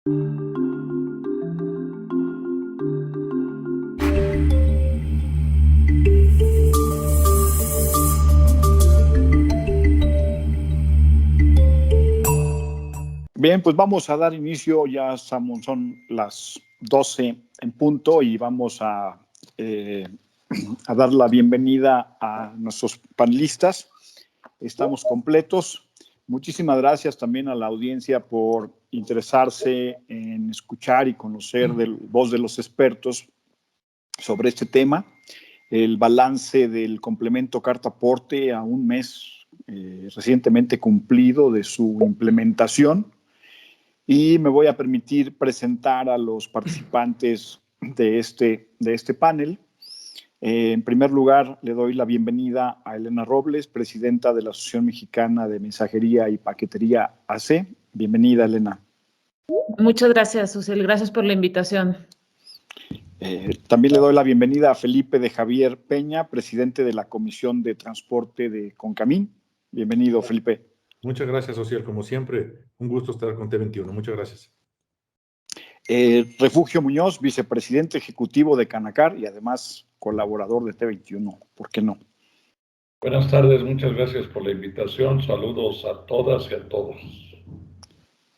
Bien, pues vamos a dar inicio, ya son las 12 en punto y vamos a dar la bienvenida a nuestros panelistas. Estamos completos. Muchísimas gracias también a la audiencia por interesarse en escuchar y conocer la voz de los expertos sobre este tema. El balance del complemento carta aporte a un mes recientemente cumplido de su implementación. Y me voy a permitir presentar a los participantes de este panel. En primer lugar, le doy la bienvenida a Elena Robles, presidenta de la Asociación Mexicana de Mensajería y Paquetería AC. Bienvenida, Elena. Muchas gracias, Uciel. Gracias por la invitación. También le doy la bienvenida a Felipe de Javier Peña, presidente de la Comisión de Transporte de Concamín. Bienvenido, Felipe. Muchas gracias, Ociel. Como siempre, un gusto estar con T21. Muchas gracias. Refugio Muñoz, vicepresidente ejecutivo de Canacar y además colaborador de T21. ¿Por qué no? Buenas tardes, muchas gracias por la invitación. Saludos a todas y a todos.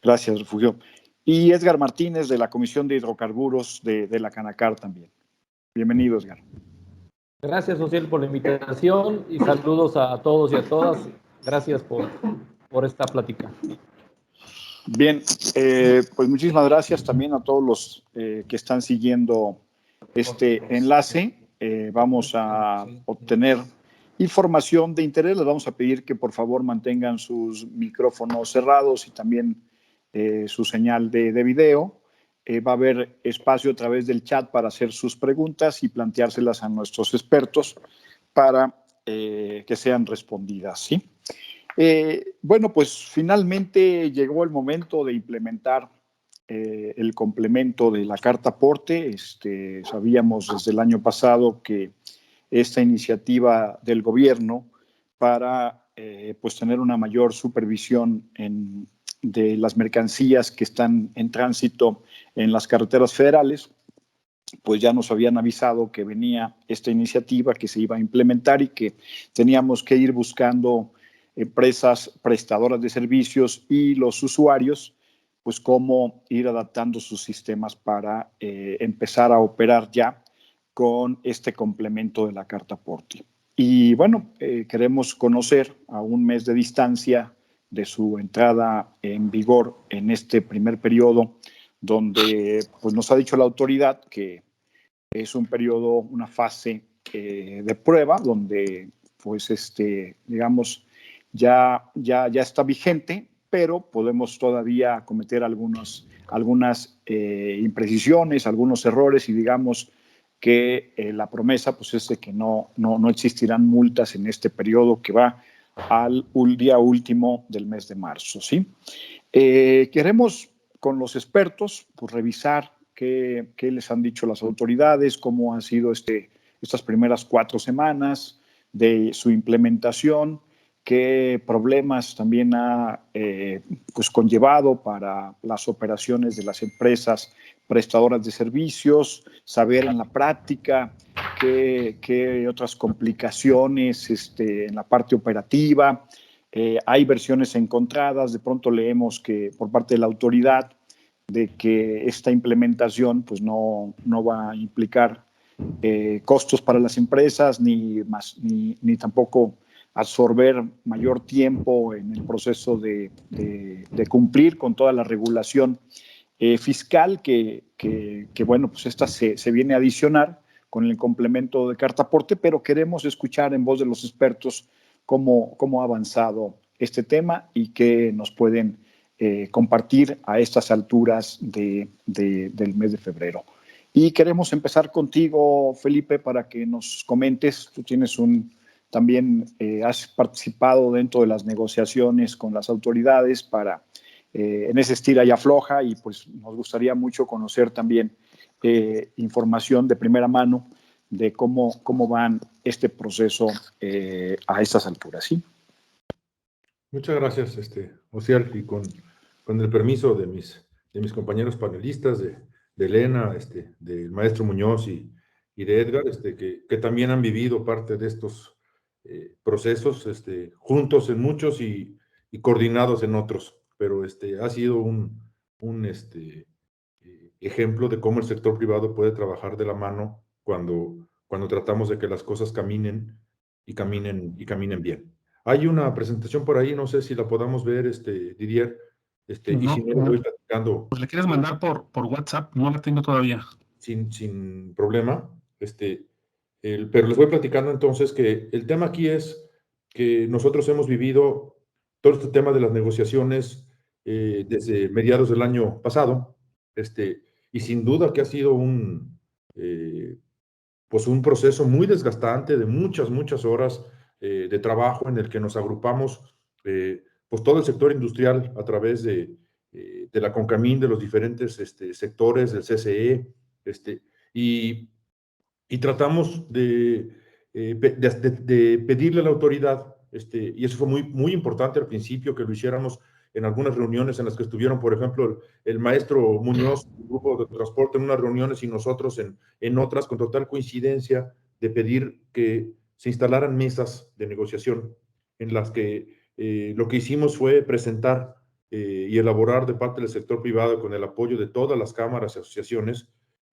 Gracias, Refugio. Y Edgar Martínez, de la Comisión de Hidrocarburos de la Canacar también. Bienvenido, Edgar. Gracias, Ociel, por la invitación y saludos a todos y a todas. Gracias por esta plática. Bien, pues muchísimas gracias también a todos los que están siguiendo este enlace. Vamos a obtener información de interés. Les vamos a pedir que por favor mantengan sus micrófonos cerrados y también su señal de video. Va a haber espacio a través del chat para hacer sus preguntas y planteárselas a nuestros expertos para que sean respondidas, ¿sí? Bueno, pues finalmente llegó el momento de implementar el complemento de la carta aporte. Sabíamos desde el año pasado que esta iniciativa del gobierno para pues tener una mayor supervisión de las mercancías que están en tránsito en las carreteras federales, pues ya nos habían avisado que venía esta iniciativa que se iba a implementar y que teníamos que ir buscando empresas prestadoras de servicios y los usuarios, pues cómo ir adaptando sus sistemas para empezar a operar ya con este complemento de la carta aporte. Y bueno, queremos conocer a un mes de distancia de su entrada en vigor en este primer periodo, donde pues nos ha dicho la autoridad que es un periodo, una fase de prueba, donde pues digamos, ya está vigente, pero podemos todavía cometer algunas imprecisiones, algunos errores y digamos que la promesa pues es de que no existirán multas en este periodo que va al día último del mes de marzo, ¿sí? Queremos con los expertos pues revisar qué les han dicho las autoridades, cómo han sido estas primeras 4 semanas de su implementación, qué problemas también ha pues conllevado para las operaciones de las empresas prestadoras de servicios, saber en la práctica qué otras complicaciones en la parte operativa. Hay versiones encontradas, de pronto leemos que por parte de la autoridad de que esta implementación pues no va a implicar costos para las empresas ni tampoco absorber mayor tiempo en el proceso de cumplir con toda la regulación fiscal que bueno, pues esta se viene a adicionar con el complemento de carta aporte, pero queremos escuchar en voz de los expertos cómo ha avanzado este tema y qué nos pueden compartir a estas alturas del mes de febrero. Y queremos empezar contigo, Felipe, para que nos comentes. Tú tienes también has participado dentro de las negociaciones con las autoridades para en ese estira y afloja, y pues nos gustaría mucho conocer también información de primera mano de cómo van este proceso a estas alturas, ¿sí? Muchas gracias, Ociel, y con el permiso de mis mis compañeros panelistas, de Elena, del maestro Muñoz y de Edgar, que también han vivido parte de estos procesos, juntos en muchos y coordinados en otros, pero ha sido un ejemplo de cómo el sector privado puede trabajar de la mano cuando tratamos de que las cosas caminen y caminen bien. Hay una presentación por ahí, no sé si la podamos ver, Didier, y si no, lo voy platicando. Pues le quieres mandar por WhatsApp, no la tengo todavía. Sin problema, pero les voy platicando entonces que el tema aquí es que nosotros hemos vivido todo este tema de las negociaciones desde mediados del año pasado, y sin duda que ha sido pues un proceso muy desgastante de muchas horas de trabajo en el que nos agrupamos pues todo el sector industrial a través de la CONCAMIN, de los diferentes sectores del CCE, y tratamos de pedirle a la autoridad, y eso fue muy importante al principio, que lo hiciéramos en algunas reuniones en las que estuvieron, por ejemplo, el maestro Muñoz, el grupo de transporte en unas reuniones y nosotros en otras, con total coincidencia de pedir que se instalaran mesas de negociación en las que lo que hicimos fue presentar y elaborar de parte del sector privado, con el apoyo de todas las cámaras y asociaciones,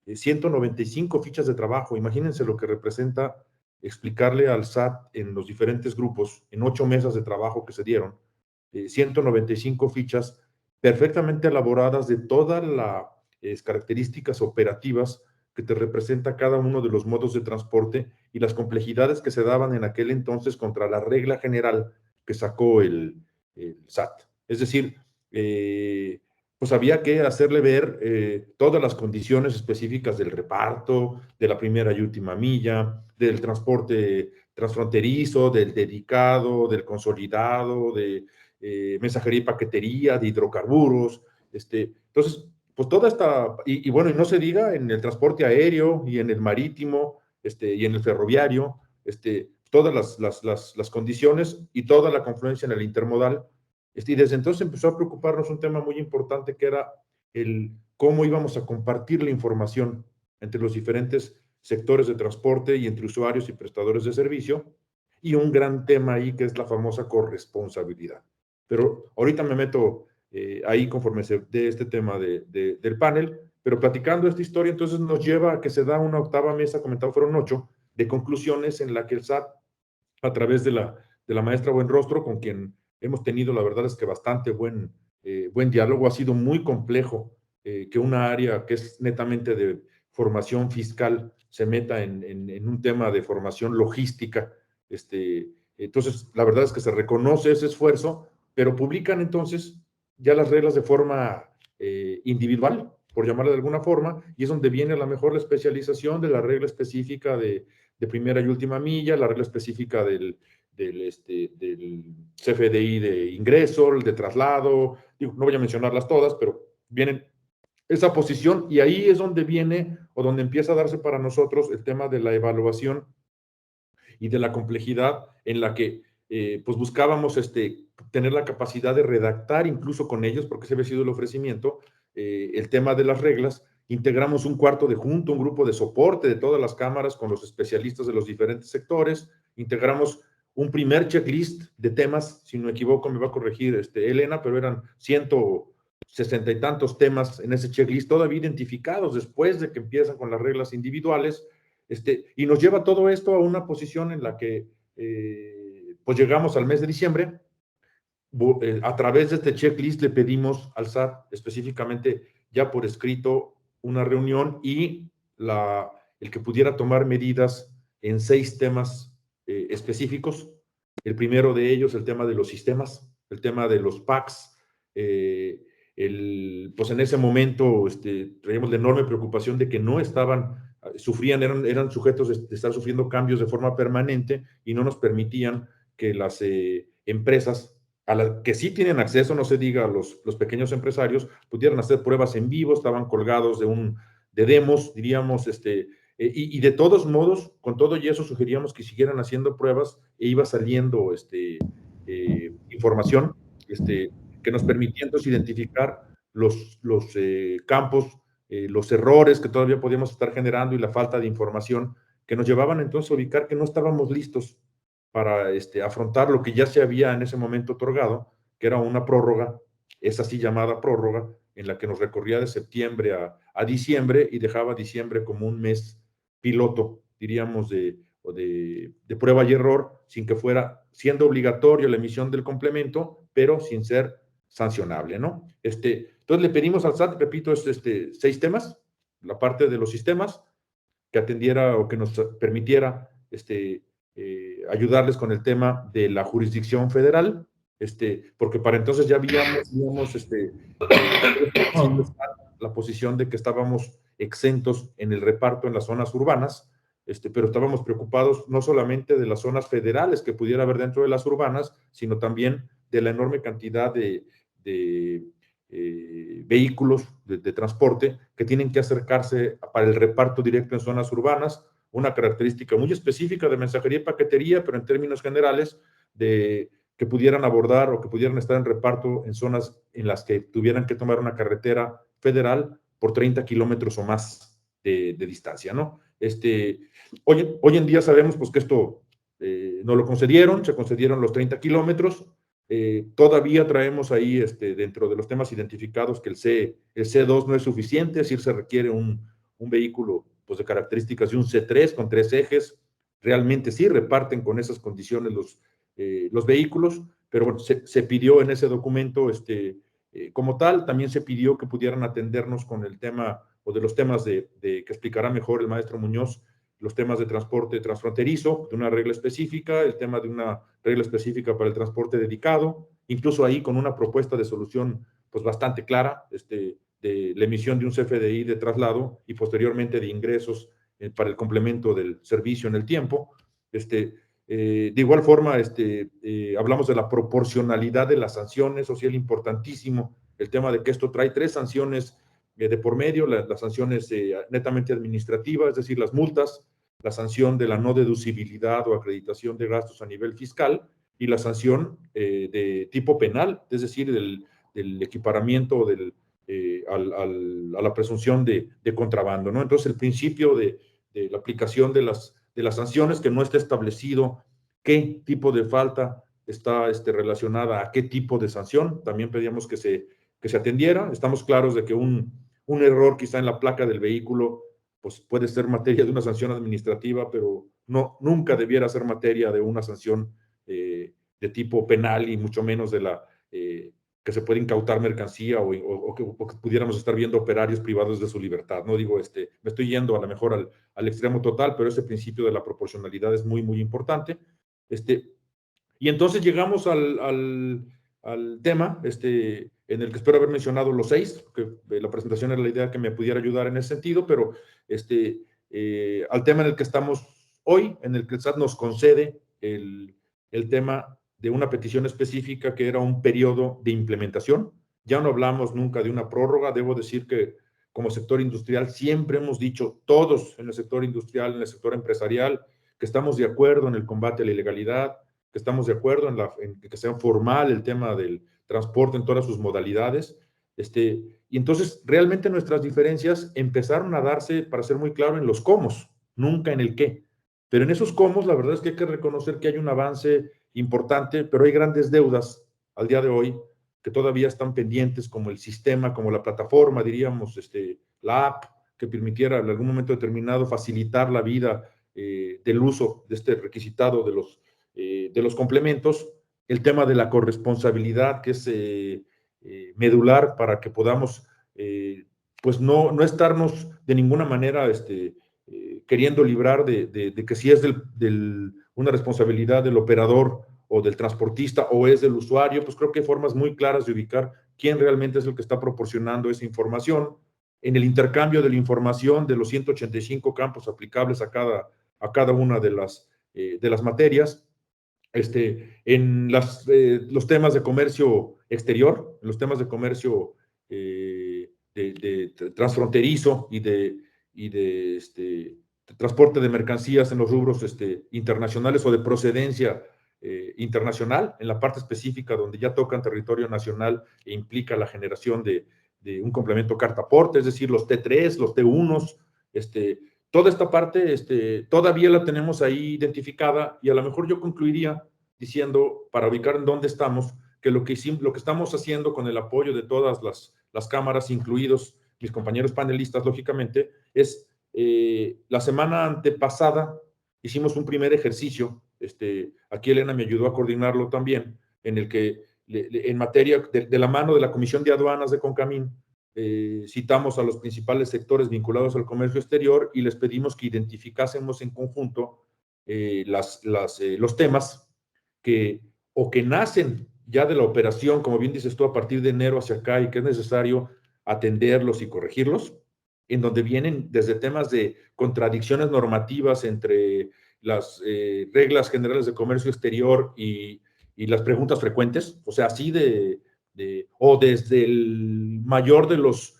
195 fichas de trabajo. Imagínense lo que representa explicarle al SAT en los diferentes grupos, en 8 mesas de trabajo que se dieron, 195 fichas perfectamente elaboradas de todas las características operativas que te representa cada uno de los modos de transporte y las complejidades que se daban en aquel entonces contra la regla general que sacó el SAT. Es decir, pues había que hacerle ver todas las condiciones específicas del reparto, de la primera y última milla, del transporte transfronterizo, del dedicado, del consolidado, de mensajería y paquetería, de hidrocarburos. Entonces, pues toda esta, y bueno, y no se diga en el transporte aéreo y en el marítimo, y en el ferroviario, todas las condiciones y toda la confluencia en el intermodal. Y desde entonces empezó a preocuparnos un tema muy importante, que era el cómo íbamos a compartir la información entre los diferentes sectores de transporte y entre usuarios y prestadores de servicio, y un gran tema ahí que es la famosa corresponsabilidad. Pero ahorita me meto ahí conforme se dé este tema del panel, pero platicando esta historia, entonces nos lleva a que se da una octava mesa, comentado fueron 8, de conclusiones en la que el SAT, a través de la maestra Buenrostro, con quien hemos tenido, la verdad es que bastante buen diálogo. Ha sido muy complejo que una área que es netamente de formación fiscal se meta en un tema de formación logística. Entonces, la verdad es que se reconoce ese esfuerzo, pero publican entonces ya las reglas de forma individual, por llamarla de alguna forma, y es donde viene a lo mejor la especialización de la regla específica de primera y última milla, la regla específica del CFDI de ingreso, el de traslado. Digo, no voy a mencionarlas todas, pero vienen esa posición, y ahí es donde viene o donde empieza a darse para nosotros el tema de la evaluación y de la complejidad en la que pues buscábamos tener la capacidad de redactar incluso con ellos, porque ese había sido el ofrecimiento, el tema de las reglas. Integramos un cuarto de junto, un grupo de soporte de todas las cámaras con los especialistas de los diferentes sectores. Integramos un primer checklist de temas, si no me equivoco me va a corregir Elena, pero eran 160 y tantos temas en ese checklist, todavía identificados después de que empiezan con las reglas individuales. Y nos lleva todo esto a una posición en la que pues llegamos al mes de diciembre. A través de este checklist le pedimos al SAT específicamente ya por escrito una reunión y el que pudiera tomar medidas en 6 temas específicos. El primero de ellos, el tema de los sistemas, el tema de los PACs. Pues en ese momento traíamos la enorme preocupación de que no estaban, eran sujetos de estar sufriendo cambios de forma permanente y no nos permitían que las empresas a las que sí tienen acceso, no se diga los pequeños empresarios, pudieran hacer pruebas en vivo, estaban colgados de demos, diríamos, y de todos modos, con todo y eso, sugeríamos que siguieran haciendo pruebas e iba saliendo información que nos permitía entonces identificar los campos, los errores que todavía podíamos estar generando y la falta de información que nos llevaban entonces a ubicar que no estábamos listos para afrontar lo que ya se había en ese momento otorgado, que era una prórroga, esa así llamada prórroga, en la que nos recorría de septiembre a diciembre y dejaba diciembre como un mes piloto, diríamos, de prueba y error, sin que fuera siendo obligatorio la emisión del complemento, pero sin ser sancionable, ¿no? Entonces le pedimos al SAT, repito, 6 temas, la parte de los sistemas, que atendiera o que nos permitiera ayudarles con el tema de la jurisdicción federal, porque para entonces ya habíamos la posición de que estábamos exentos en el reparto en las zonas urbanas, pero estábamos preocupados no solamente de las zonas federales que pudiera haber dentro de las urbanas, sino también de la enorme cantidad de vehículos de transporte que tienen que acercarse para el reparto directo en zonas urbanas, una característica muy específica de mensajería y paquetería, pero en términos generales de que pudieran abordar o que pudieran estar en reparto en zonas en las que tuvieran que tomar una carretera federal por 30 kilómetros o más de distancia, ¿no? Hoy en día sabemos pues que esto no lo concedieron, se concedieron los 30 kilómetros. Todavía traemos ahí dentro de los temas identificados que el C2 no es suficiente, es decir, se requiere un vehículo pues, de características de un C3 con 3 ejes. Realmente sí reparten con esas condiciones los vehículos, pero bueno, se pidió en ese documento como tal. También se pidió que pudieran atendernos con el tema o de los temas que explicará mejor el maestro Muñoz, los temas de transporte transfronterizo, de una regla específica, el tema de una regla específica para el transporte dedicado, incluso ahí con una propuesta de solución pues bastante clara, de la emisión de un CFDI de traslado y posteriormente de ingresos para el complemento del servicio en el tiempo. De igual forma, hablamos de la proporcionalidad de las sanciones, social importantísimo, el tema de que esto trae 3 sanciones de por medio, las sanciones netamente administrativas, es decir, las multas, la sanción de la no deducibilidad o acreditación de gastos a nivel fiscal y la sanción de tipo penal, es decir, del equiparamiento a la presunción de contrabando, ¿no? Entonces, el principio de la aplicación de las sanciones, que no esté establecido qué tipo de falta está relacionada a qué tipo de sanción, también pedíamos que se atendiera. Estamos claros de que un error quizá en la placa del vehículo pues puede ser materia de una sanción administrativa, pero nunca debiera ser materia de una sanción de tipo penal y mucho menos de que se puede incautar mercancía o que pudiéramos estar viendo operarios privados de su libertad. No digo, me estoy yendo a lo mejor al extremo total, pero ese principio de la proporcionalidad es muy, muy importante. Y entonces llegamos al tema en el que espero haber mencionado los 6, que la presentación era la idea que me pudiera ayudar en ese sentido, pero al tema en el que estamos hoy, en el que el SAT nos concede el tema de una petición específica que era un periodo de implementación. Ya no hablamos nunca de una prórroga. Debo decir que como sector industrial siempre hemos dicho, todos en el sector industrial, en el sector empresarial, que estamos de acuerdo en el combate a la ilegalidad, que estamos de acuerdo en que sea formal el tema del transporte en todas sus modalidades. Y entonces realmente nuestras diferencias empezaron a darse, para ser muy claro, en los cómo, nunca en el qué. Pero en esos cómo, la verdad es que hay que reconocer que hay un avance importante, pero hay grandes deudas al día de hoy que todavía están pendientes, como el sistema, como la plataforma, diríamos, la app, que permitiera en algún momento determinado facilitar la vida del uso de este requisitado de los complementos, el tema de la corresponsabilidad, que es medular para que podamos, pues no estarnos de ninguna manera queriendo librar de que si es una responsabilidad del operador o del transportista o es del usuario, pues creo que hay formas muy claras de ubicar quién realmente es el que está proporcionando esa información. En el intercambio de la información de los 185 campos aplicables a cada una de las materias, en los temas de comercio exterior, en los temas de comercio de transfronterizo y de transporte de mercancías en los rubros internacionales o de procedencia internacional, en la parte específica donde ya tocan territorio nacional e implica la generación de un complemento carta-aporte, es decir, los T3, los T1s, toda esta parte todavía la tenemos ahí identificada, y a lo mejor yo concluiría diciendo, para ubicar en dónde estamos, que lo que estamos haciendo con el apoyo de todas las cámaras, incluidos mis compañeros panelistas, lógicamente, es la semana antepasada hicimos un primer ejercicio, aquí Elena me ayudó a coordinarlo también, en el que en materia de la mano de la Comisión de Aduanas de CONCAMIN, citamos a los principales sectores vinculados al comercio exterior y les pedimos que identificásemos en conjunto los temas que nacen ya de la operación, como bien dices tú, a partir de enero hacia acá, y que es necesario atenderlos y corregirlos, en donde vienen desde temas de contradicciones normativas entre las reglas generales de comercio exterior y las preguntas frecuentes, o sea, así o desde el mayor de los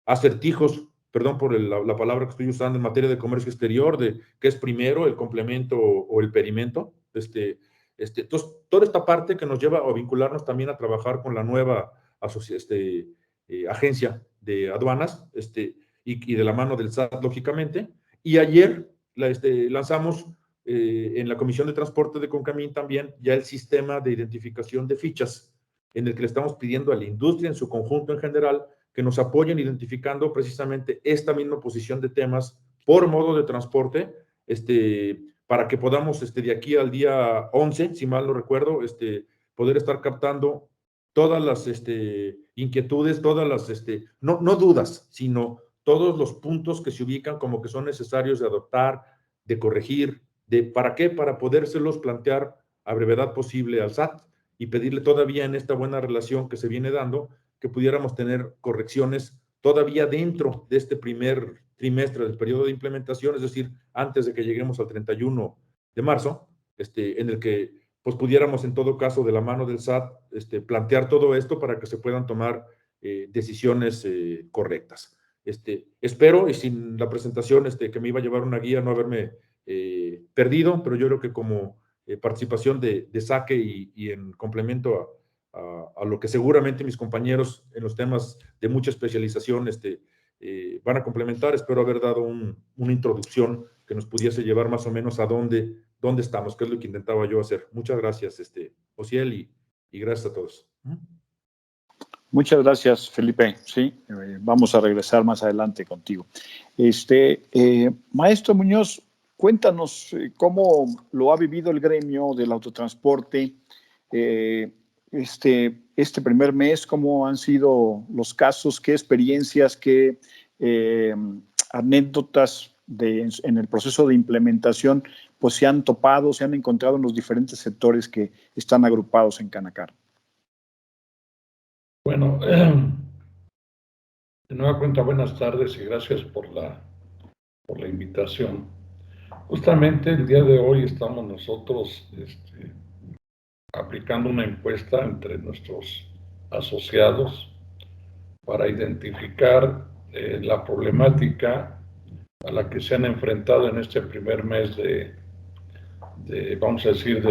acertijos, perdón por la palabra que estoy usando, en materia de comercio exterior, de qué es primero, el complemento o el pedimento. Entonces, toda esta parte que nos lleva a vincularnos también a trabajar con la nueva agencia de aduanas, y de la mano del SAT, lógicamente. Y ayer lanzamos en la Comisión de Transporte de CONCAMIN también ya el sistema de identificación de fichas, en el que le estamos pidiendo a la industria en su conjunto en general que nos apoyen identificando precisamente esta misma posición de temas por modo de transporte, para que podamos de aquí al día 11, si mal no recuerdo, poder estar captando todas las inquietudes, todas las, no dudas, sino todos los puntos que se ubican como que son necesarios de adoptar, de corregir, ¿para qué? Para podérselos plantear a brevedad posible al SAT y pedirle todavía en esta buena relación que se viene dando, que pudiéramos tener correcciones todavía dentro de este primer trimestre del periodo de implementación, es decir, antes de que lleguemos al 31 de marzo, en el que pues pudiéramos en todo caso de la mano del SAT plantear todo esto para que se puedan tomar decisiones correctas. Espero, y sin la presentación que me iba a llevar una guía, no haberme perdido, pero yo creo que como participación de Saque y en complemento a lo que seguramente mis compañeros en los temas de mucha especialización van a complementar, espero haber dado una introducción que nos pudiese llevar más o menos a dónde estamos, que es lo que intentaba yo hacer. Muchas gracias, Ociel, y gracias a todos. Muchas gracias, Felipe. Sí, vamos a regresar más adelante contigo. Maestro Muñoz, cuéntanos cómo lo ha vivido el gremio del autotransporte este primer mes, cómo han sido los casos, qué experiencias, qué anécdotas en el proceso de implementación pues se han topado, se han encontrado en los diferentes sectores que están agrupados en Canacar. Bueno, de nueva cuenta, buenas tardes y gracias por la invitación. Justamente el día de hoy estamos nosotros aplicando una encuesta entre nuestros asociados para identificar la problemática a la que se han enfrentado en este primer mes vamos a decir,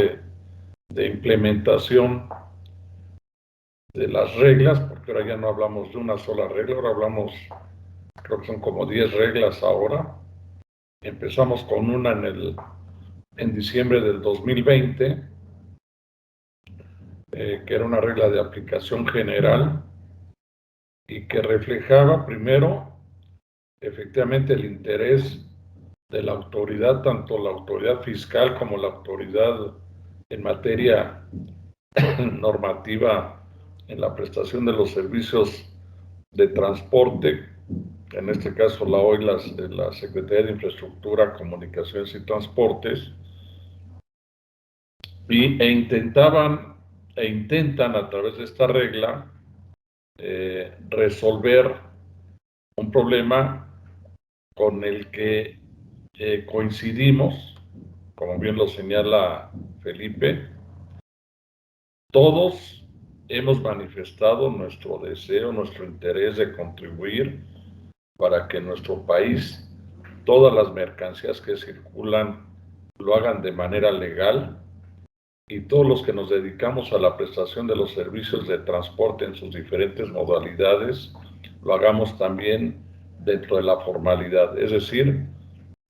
de implementación de las reglas, porque ahora ya no hablamos de una sola regla, ahora hablamos, creo que son como 10 reglas ahora. Empezamos con una en diciembre del 2020, que era una regla de aplicación general y que reflejaba primero efectivamente el interés de la autoridad, tanto la autoridad fiscal como la autoridad en materia normativa en la prestación de los servicios de transporte, en este caso la OI, la Secretaría de Infraestructura, Comunicaciones y Transportes, intentan a través de esta regla resolver un problema con el que coincidimos, como bien lo señala Felipe. Todos hemos manifestado nuestro deseo, nuestro interés de contribuir para que en nuestro país todas las mercancías que circulan lo hagan de manera legal y todos los que nos dedicamos a la prestación de los servicios de transporte en sus diferentes modalidades, lo hagamos también dentro de la formalidad. Es decir,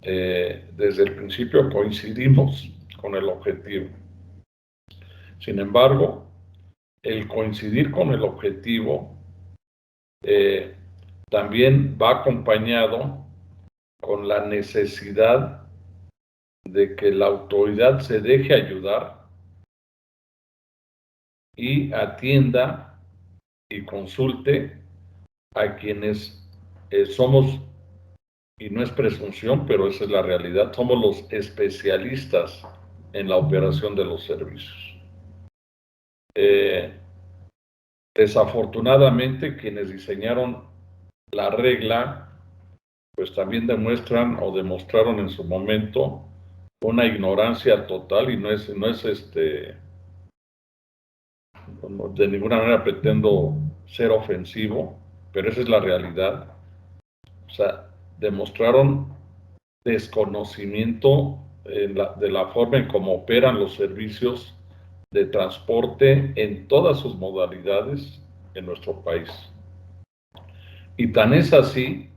desde el principio coincidimos con el objetivo. Sin embargo, el coincidir con el objetivo también va acompañado con la necesidad de que la autoridad se deje ayudar y atienda y consulte a quienes somos, y no es presunción, pero esa es la realidad, somos los especialistas en la operación de los servicios. Desafortunadamente, quienes diseñaron la regla, pues también demuestran o demostraron en su momento una ignorancia total, y no es de ninguna manera pretendo ser ofensivo, pero esa es la realidad. O sea, demostraron desconocimiento de la forma en cómo operan los servicios de transporte en todas sus modalidades en nuestro país. Y tan es así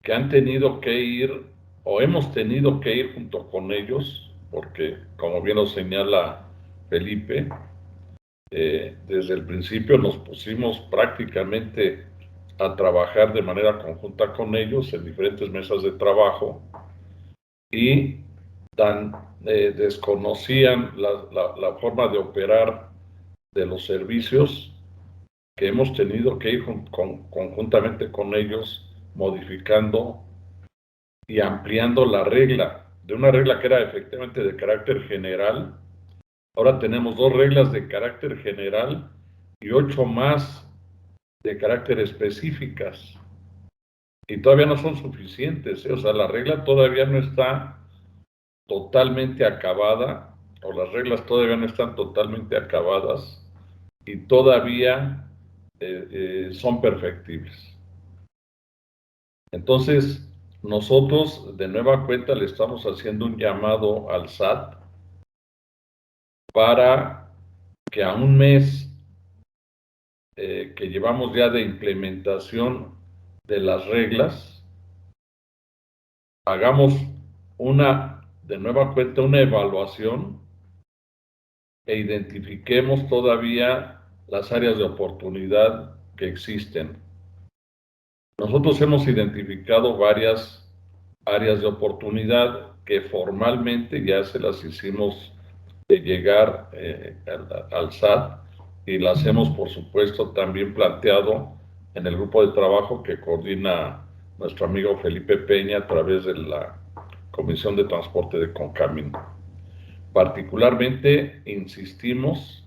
que han tenido que ir, o hemos tenido que ir junto con ellos, porque como bien lo señala Felipe, desde el principio nos pusimos prácticamente a trabajar de manera conjunta con ellos en diferentes mesas de trabajo, y desconocían la forma de operar de los servicios, que hemos tenido que ir conjuntamente con ellos modificando y ampliando la regla, de una regla que era efectivamente de carácter general. Ahora tenemos 2 reglas de carácter general y 8 más de carácter específicas. Y todavía no son suficientes, ¿eh? O sea, la regla todavía no está totalmente acabada, o las reglas todavía no están totalmente acabadas, y todavía son perfectibles. Entonces, nosotros de nueva cuenta le estamos haciendo un llamado al SAT para que a un mes que llevamos ya de implementación de las reglas, hagamos de nueva cuenta una evaluación e identifiquemos todavía las áreas de oportunidad que existen. Nosotros hemos identificado varias áreas de oportunidad que formalmente ya se las hicimos llegar al SAT, y las hemos, por supuesto, también planteado en el grupo de trabajo que coordina nuestro amigo Felipe Peña a través de la Comisión de Transporte de CONCAMIN. Particularmente insistimos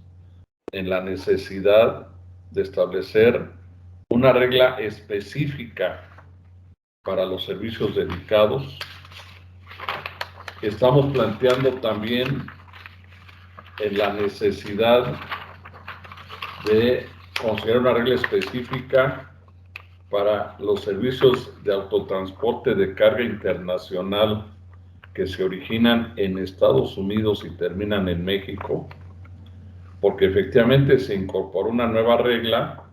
en la necesidad de establecer una regla específica para los servicios dedicados. Estamos planteando también en la necesidad de considerar una regla específica para los servicios de autotransporte de carga internacional que se originan en Estados Unidos y terminan en México, porque efectivamente se incorporó una nueva regla,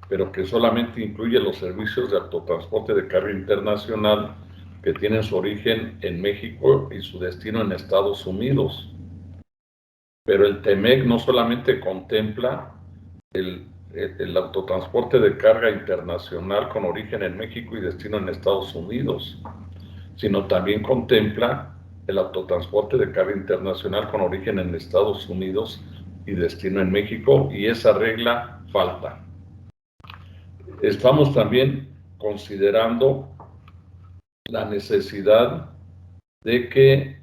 pero que solamente incluye los servicios de autotransporte de carga internacional que tienen su origen en México y su destino en Estados Unidos. Pero el TEMEC no solamente contempla el autotransporte de carga internacional con origen en México y destino en Estados Unidos, sino también contempla el autotransporte de carga internacional con origen en Estados Unidos y destino en México, y esa regla falta. Estamos también considerando la necesidad de que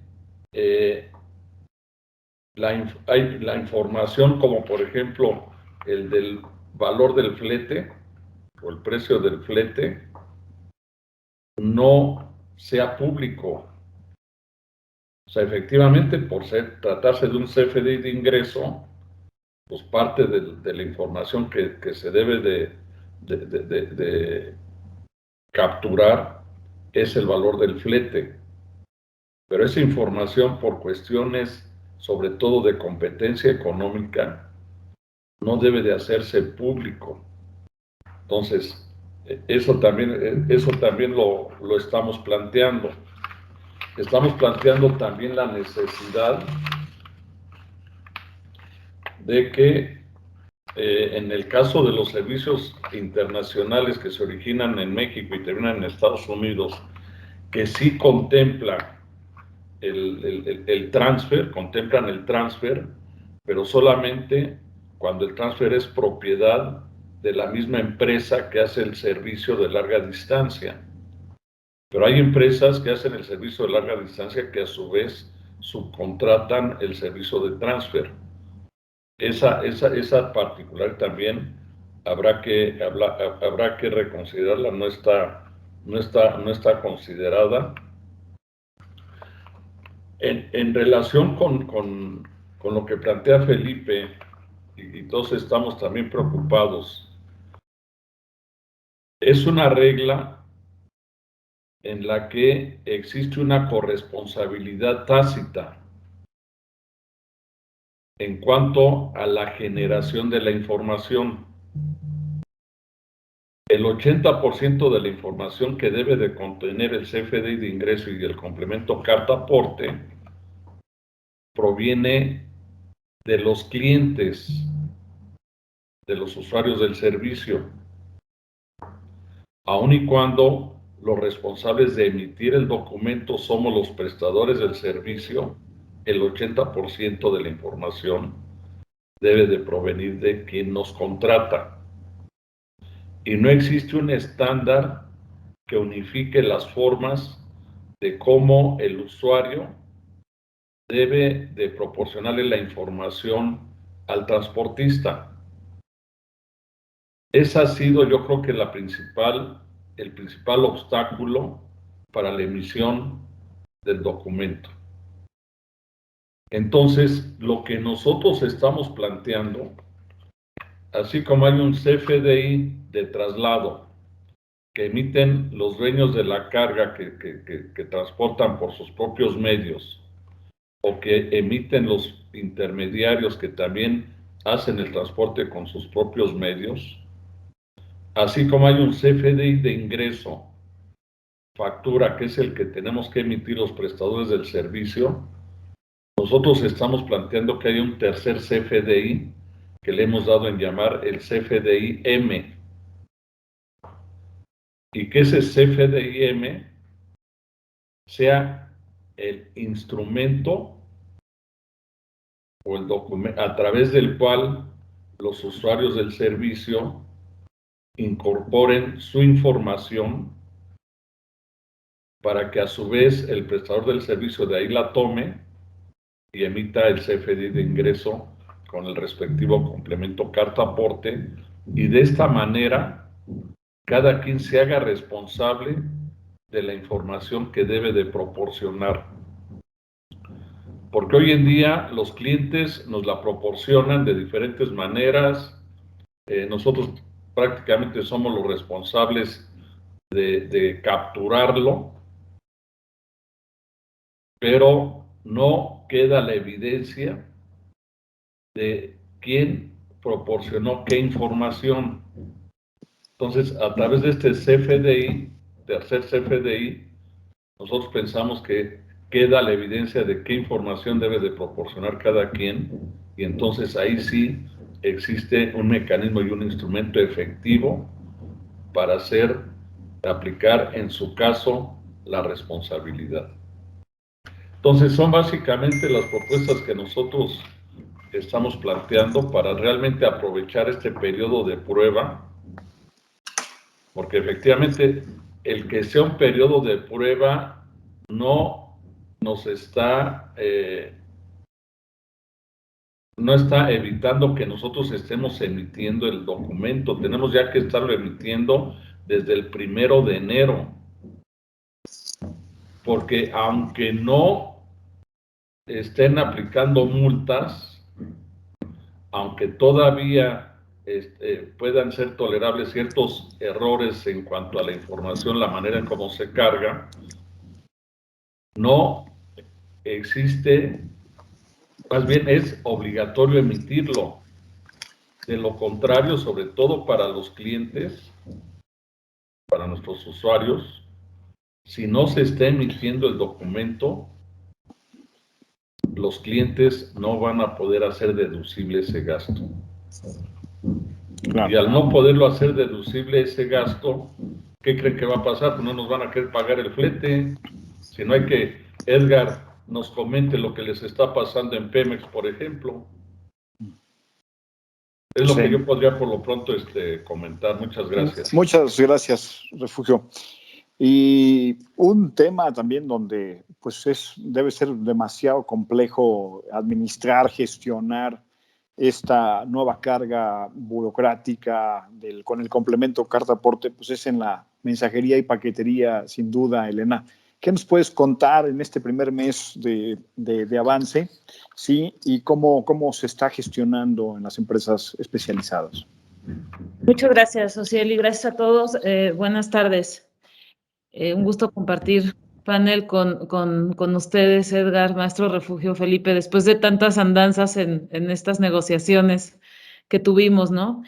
la información, como por ejemplo el del valor del flete o el precio del flete, no sea público. O sea, efectivamente, por tratarse de un CFDI de ingreso, pues parte de la información que se debe de capturar es el valor del flete. Pero esa información, por cuestiones sobre todo de competencia económica, no debe de hacerse público. Entonces, eso también lo estamos planteando. Estamos planteando también la necesidad de que en el caso de los servicios internacionales que se originan en México y terminan en Estados Unidos, que sí contemplan el transfer, contemplan el transfer, pero solamente cuando el transfer es propiedad de la misma empresa que hace el servicio de larga distancia. Pero hay empresas que hacen el servicio de larga distancia que a su vez subcontratan el servicio de transfer. Esa particular también habrá que reconsiderarla, no está considerada. En relación con lo que plantea Felipe, y todos estamos también preocupados, es una regla en la que existe una corresponsabilidad tácita en cuanto a la generación de la información. El 80% de la información que debe de contener el CFDI de ingreso y el complemento carta aporte proviene de los clientes, de los usuarios del servicio, aun y cuando los responsables de emitir el documento somos los prestadores del servicio, el 80% de la información debe de provenir de quien nos contrata. Y no existe un estándar que unifique las formas de cómo el usuario debe de proporcionarle la información al transportista. Ese ha sido, yo creo que el principal obstáculo para la emisión del documento. Entonces, lo que nosotros estamos planteando, así como hay un CFDI de traslado que emiten los dueños de la carga que transportan por sus propios medios, o que emiten los intermediarios que también hacen el transporte con sus propios medios, así como hay un CFDI de ingreso, factura, que es el que tenemos que emitir los prestadores del servicio, nosotros estamos planteando que haya un tercer CFDI que le hemos dado en llamar el CFDI M. Y que ese CFDI M sea el instrumento o el documento a través del cual los usuarios del servicio incorporen su información para que a su vez el prestador del servicio de ahí la tome y emita el CFDI de ingreso con el respectivo complemento carta aporte, y de esta manera cada quien se haga responsable de la información que debe de proporcionar. Porque hoy en día los clientes nos la proporcionan de diferentes maneras. Nosotros prácticamente somos los responsables de capturarlo, pero no queda la evidencia de quién proporcionó qué información. Entonces, a través de este CFDI, tercer CFDI, nosotros pensamos que queda la evidencia de qué información debe de proporcionar cada quien, y entonces ahí sí existe un mecanismo y un instrumento efectivo para aplicar en su caso la responsabilidad. Entonces son básicamente las propuestas que nosotros estamos planteando para realmente aprovechar este periodo de prueba, porque efectivamente el que sea un periodo de prueba no nos está no está evitando que nosotros estemos emitiendo el documento. Tenemos ya que estarlo emitiendo desde el 1 de enero, porque aunque no estén aplicando multas, aunque todavía puedan ser tolerables ciertos errores en cuanto a la información, la manera en cómo se carga, no existe Más bien es obligatorio emitirlo. De lo contrario, sobre todo para los clientes, para nuestros usuarios, si no se está emitiendo el documento, los clientes no van a poder hacer deducible ese gasto. Claro. Y al no poderlo hacer deducible ese gasto, ¿qué creen que va a pasar? Pues no nos van a querer pagar el flete. Si no hay que Edgar nos comente lo que les está pasando en Pemex, por ejemplo. Es lo Sí. que yo podría por lo pronto comentar. Muchas gracias. Muchas gracias, Refugio. Y un tema también donde pues debe ser demasiado complejo administrar, gestionar esta nueva carga burocrática con el complemento carta-aporte, pues es en la mensajería y paquetería, sin duda, Elena. ¿Qué nos puedes contar en este primer mes de avance? ¿Sí? ¿Y cómo se está gestionando en las empresas especializadas? Muchas gracias, Ociel, y gracias a todos. Buenas tardes. Un gusto compartir panel con ustedes, Edgar, Maestro Refugio, Felipe, después de tantas andanzas en estas negociaciones que tuvimos, ¿no?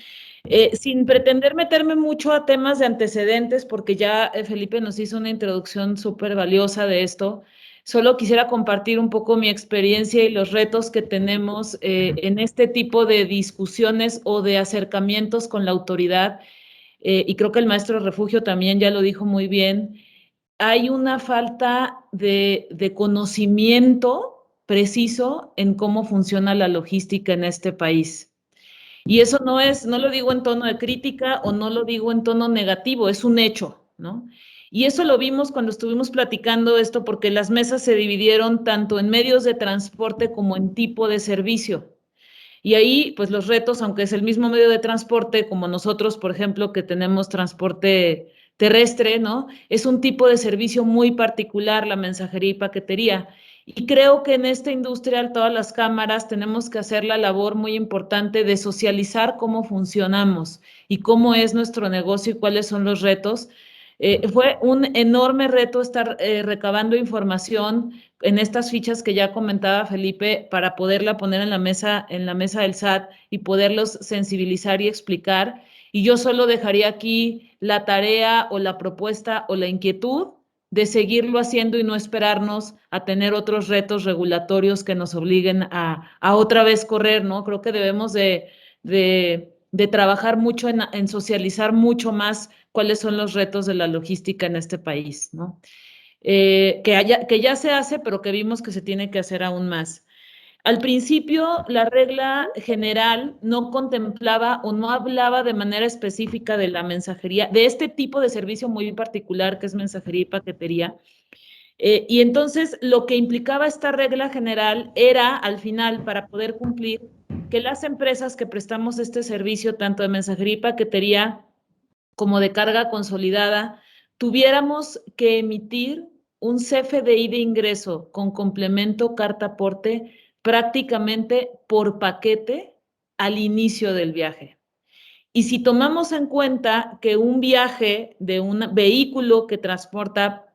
Sin pretender meterme mucho a temas de antecedentes, porque ya Felipe nos hizo una introducción súper valiosa de esto, solo quisiera compartir un poco mi experiencia y los retos que tenemos en este tipo de discusiones o de acercamientos con la autoridad. Y creo que el Maestro Refugio también ya lo dijo muy bien. Hay una falta de conocimiento preciso en cómo funciona la logística en este país. Y eso no lo digo en tono de crítica o no lo digo en tono negativo, es un hecho, ¿no? Y eso lo vimos cuando estuvimos platicando esto, porque las mesas se dividieron tanto en medios de transporte como en tipo de servicio. Y ahí, pues los retos, aunque es el mismo medio de transporte, como nosotros, por ejemplo, que tenemos transporte terrestre, ¿no? Es un tipo de servicio muy particular, la mensajería y paquetería. Y creo que en esta industria, todas las cámaras, tenemos que hacer la labor muy importante de socializar cómo funcionamos y cómo es nuestro negocio y cuáles son los retos. Fue un enorme reto estar recabando información en estas fichas que ya comentaba Felipe para poderla poner en la mesa del SAT y poderlos sensibilizar y explicar. Y yo solo dejaría aquí la tarea o la propuesta o la inquietud de seguirlo haciendo y no esperarnos a tener otros retos regulatorios que nos obliguen a otra vez correr, ¿no? Creo que debemos de trabajar mucho en socializar mucho más cuáles son los retos de la logística en este país, ¿no? Que ya se hace, pero que vimos que se tiene que hacer aún más. Al principio, la regla general no contemplaba o no hablaba de manera específica de la mensajería, de este tipo de servicio muy particular que es mensajería y paquetería. Y entonces lo que implicaba esta regla general era, al final, para poder cumplir, que las empresas que prestamos este servicio, tanto de mensajería y paquetería como de carga consolidada, tuviéramos que emitir un CFDI de ingreso con complemento carta aporte prácticamente por paquete al inicio del viaje. Y si tomamos en cuenta que un viaje de un vehículo que transporta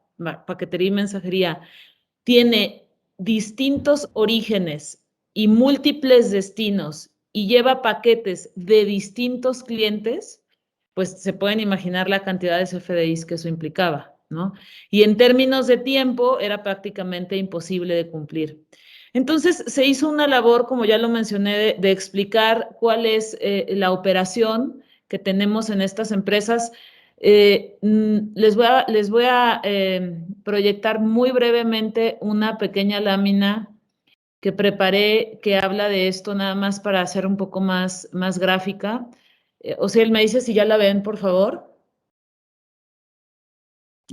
paquetería y mensajería tiene distintos orígenes y múltiples destinos y lleva paquetes de distintos clientes, pues se pueden imaginar la cantidad de CFDIs que eso implicaba, ¿no? Y en términos de tiempo era prácticamente imposible de cumplir. Entonces se hizo una labor, como ya lo mencioné, de explicar cuál es la operación que tenemos en estas empresas. Les voy a proyectar muy brevemente una pequeña lámina que preparé que habla de esto, nada más para hacer un poco más gráfica. Ociel, ¿me dice si ya la ven, por favor?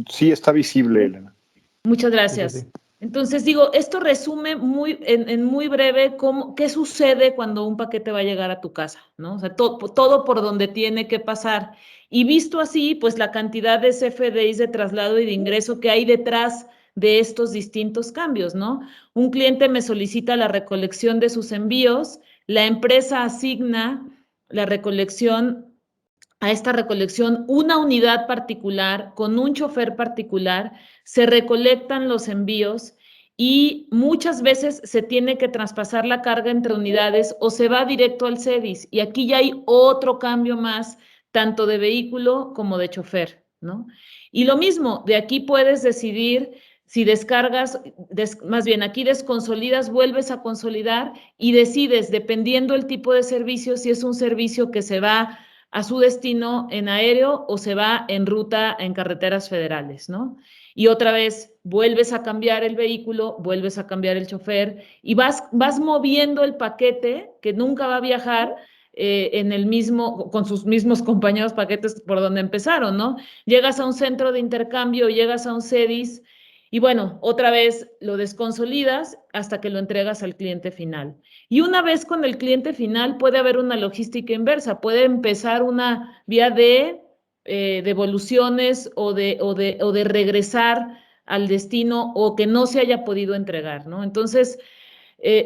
Sí, está visible, Elena. Muchas gracias. Sí, sí, sí. Entonces, digo, esto resume en muy breve qué sucede cuando un paquete va a llegar a tu casa, ¿no? O sea, todo por donde tiene que pasar. Y visto así, pues la cantidad de CFDIs de traslado y de ingreso que hay detrás de estos distintos cambios, ¿no? Un cliente me solicita la recolección de sus envíos, la empresa asigna la recolección a esta recolección una unidad particular con un chofer particular, se recolectan los envíos y muchas veces se tiene que traspasar la carga entre unidades o se va directo al CEDIS. Y aquí ya hay otro cambio más, tanto de vehículo como de chofer, ¿no? Y lo mismo, de aquí puedes decidir si descargas, más bien aquí desconsolidas, vuelves a consolidar y decides, dependiendo el tipo de servicio, si es un servicio que se va a su destino en aéreo o se va en ruta en carreteras federales, ¿no? Y otra vez vuelves a cambiar el vehículo, vuelves a cambiar el chofer y vas moviendo el paquete que nunca va a viajar en el mismo, con sus mismos compañeros paquetes por donde empezaron, ¿no? Llegas a un centro de intercambio, llegas a un CEDIS y bueno, otra vez lo desconsolidas hasta que lo entregas al cliente final. Y una vez con el cliente final puede haber una logística inversa, puede empezar una vía de devoluciones o de regresar al destino o que no se haya podido entregar, ¿no? Entonces,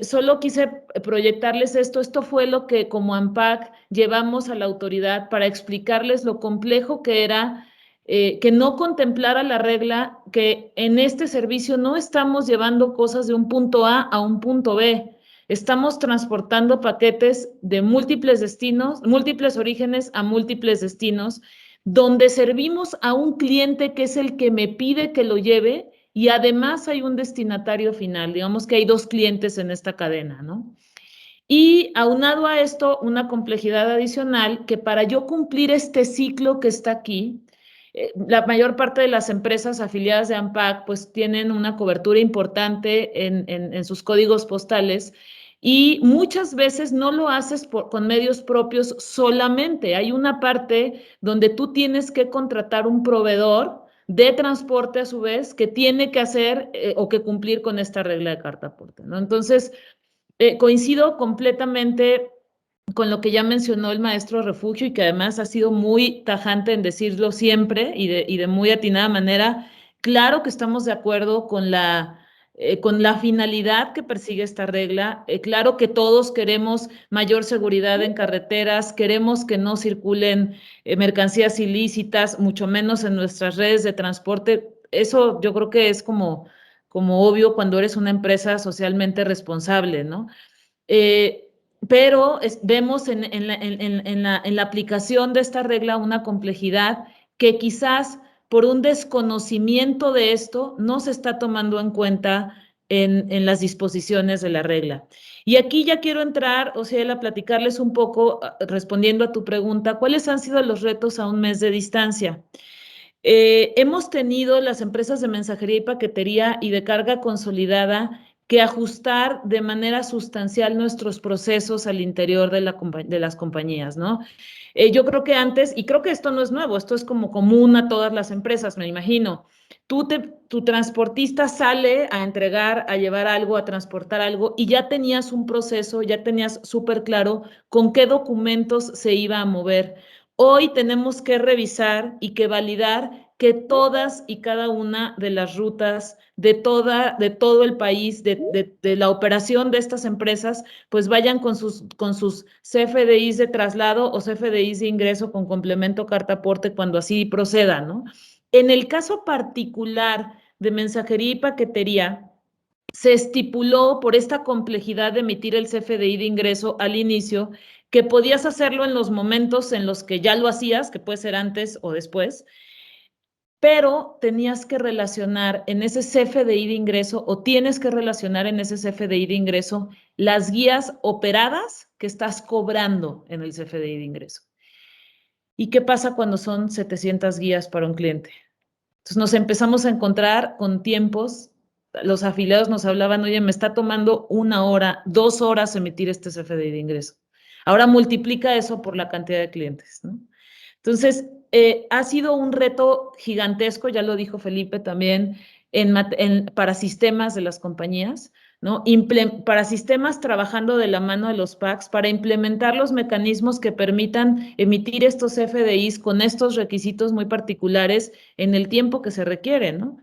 solo quise proyectarles esto fue lo que como ANPAC llevamos a la autoridad para explicarles lo complejo que era que no contemplara la regla que en este servicio no estamos llevando cosas de un punto A un punto B, estamos transportando paquetes de múltiples destinos, múltiples orígenes a múltiples destinos, donde servimos a un cliente que es el que me pide que lo lleve y además hay un destinatario final, digamos que hay dos clientes en esta cadena, ¿no? Y aunado a esto, una complejidad adicional, que para yo cumplir este ciclo que está aquí, la mayor parte de las empresas afiliadas de ANPAC pues tienen una cobertura importante en sus códigos postales y muchas veces no lo haces con medios propios solamente. Hay una parte donde tú tienes que contratar un proveedor de transporte a su vez que tiene que hacer o que cumplir con esta regla de carta aporte, ¿no? Entonces, coincido completamente con lo que ya mencionó el maestro Refugio y que además ha sido muy tajante en decirlo siempre y de muy atinada manera. Claro que estamos de acuerdo con la finalidad que persigue esta regla. Claro que todos queremos mayor seguridad en carreteras, queremos que no circulen mercancías ilícitas, mucho menos en nuestras redes de transporte. Eso yo creo que es como obvio cuando eres una empresa socialmente responsable, ¿no? Pero vemos en la aplicación de esta regla una complejidad que quizás por un desconocimiento de esto no se está tomando en cuenta en las disposiciones de la regla. Y aquí ya quiero entrar, o sea, a platicarles un poco, respondiendo a tu pregunta, ¿cuáles han sido los retos a un mes de distancia? Hemos tenido las empresas de mensajería y paquetería y de carga consolidada que ajustar de manera sustancial nuestros procesos al interior de las compañías, ¿no? Yo creo que antes, y creo que esto no es nuevo, esto es como común a todas las empresas, me imagino. Tu transportista sale a entregar, a llevar algo, a transportar algo, y ya tenías un proceso, ya tenías súper claro con qué documentos se iba a mover. Hoy tenemos que revisar y que validar que todas y cada una de las rutas de todo el país, de la operación de estas empresas, pues vayan con sus CFDIs de traslado o CFDIs de ingreso con complemento carta aporte cuando así proceda, ¿no? En el caso particular de mensajería y paquetería, se estipuló por esta complejidad de emitir el CFDI de ingreso al inicio, que podías hacerlo en los momentos en los que ya lo hacías, que puede ser antes o después, pero tenías que relacionar en ese CFDI de ingreso o tienes que relacionar en ese CFDI de ingreso las guías operadas que estás cobrando en el CFDI de ingreso. ¿Y qué pasa cuando son 700 guías para un cliente? Entonces nos empezamos a encontrar con tiempos, los afiliados nos hablaban, oye, me está tomando 1 hora, 2 horas emitir este CFDI de ingreso. Ahora multiplica eso por la cantidad de clientes, ¿no? Entonces, ha sido un reto gigantesco, ya lo dijo Felipe también, para sistemas de las compañías, ¿no? Para sistemas trabajando de la mano de los PACs, para implementar los mecanismos que permitan emitir estos FDIs con estos requisitos muy particulares en el tiempo que se requiere, ¿no?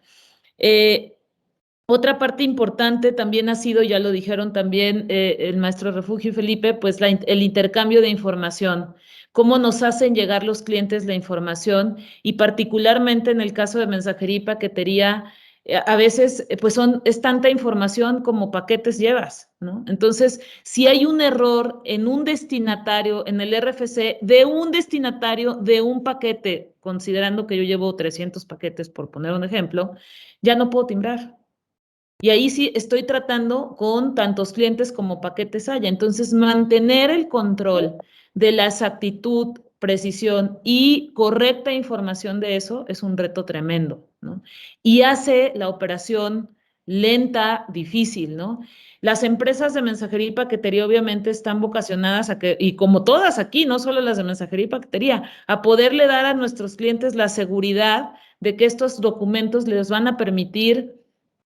Otra parte importante también ha sido, ya lo dijeron también el maestro Refugio y Felipe, pues el intercambio de información, cómo nos hacen llegar los clientes la información y particularmente en el caso de mensajería y paquetería, a veces pues es tanta información como paquetes llevas, ¿no? Entonces, si hay un error en un destinatario, en el RFC, de un destinatario de un paquete, considerando que yo llevo 300 paquetes, por poner un ejemplo, ya no puedo timbrar. Y ahí sí estoy tratando con tantos clientes como paquetes haya. Entonces, mantener el control de la exactitud, precisión y correcta información de eso es un reto tremendo, ¿no? Y hace la operación lenta, difícil, ¿no? Las empresas de mensajería y paquetería obviamente están vocacionadas a que, y como todas aquí, no solo las de mensajería y paquetería, a poderle dar a nuestros clientes la seguridad de que estos documentos les van a permitir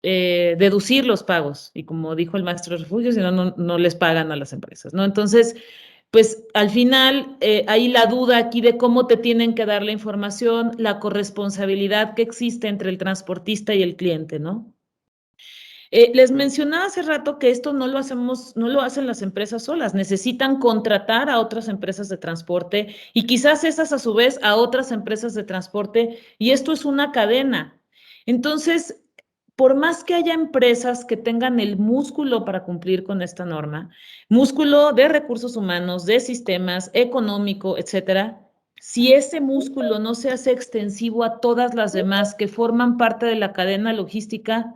deducir los pagos. Y como dijo el maestro Refugio, si no, no les pagan a las empresas, ¿no? Entonces, pues al final hay la duda aquí de cómo te tienen que dar la información, la corresponsabilidad que existe entre el transportista y el cliente, ¿no? Les mencionaba hace rato que esto no lo hacemos, no lo hacen las empresas solas, necesitan contratar a otras empresas de transporte y quizás esas a su vez a otras empresas de transporte, y esto es una cadena. Entonces, por más que haya empresas que tengan el músculo para cumplir con esta norma, músculo de recursos humanos, de sistemas, económico, etcétera, si ese músculo no se hace extensivo a todas las demás que forman parte de la cadena logística,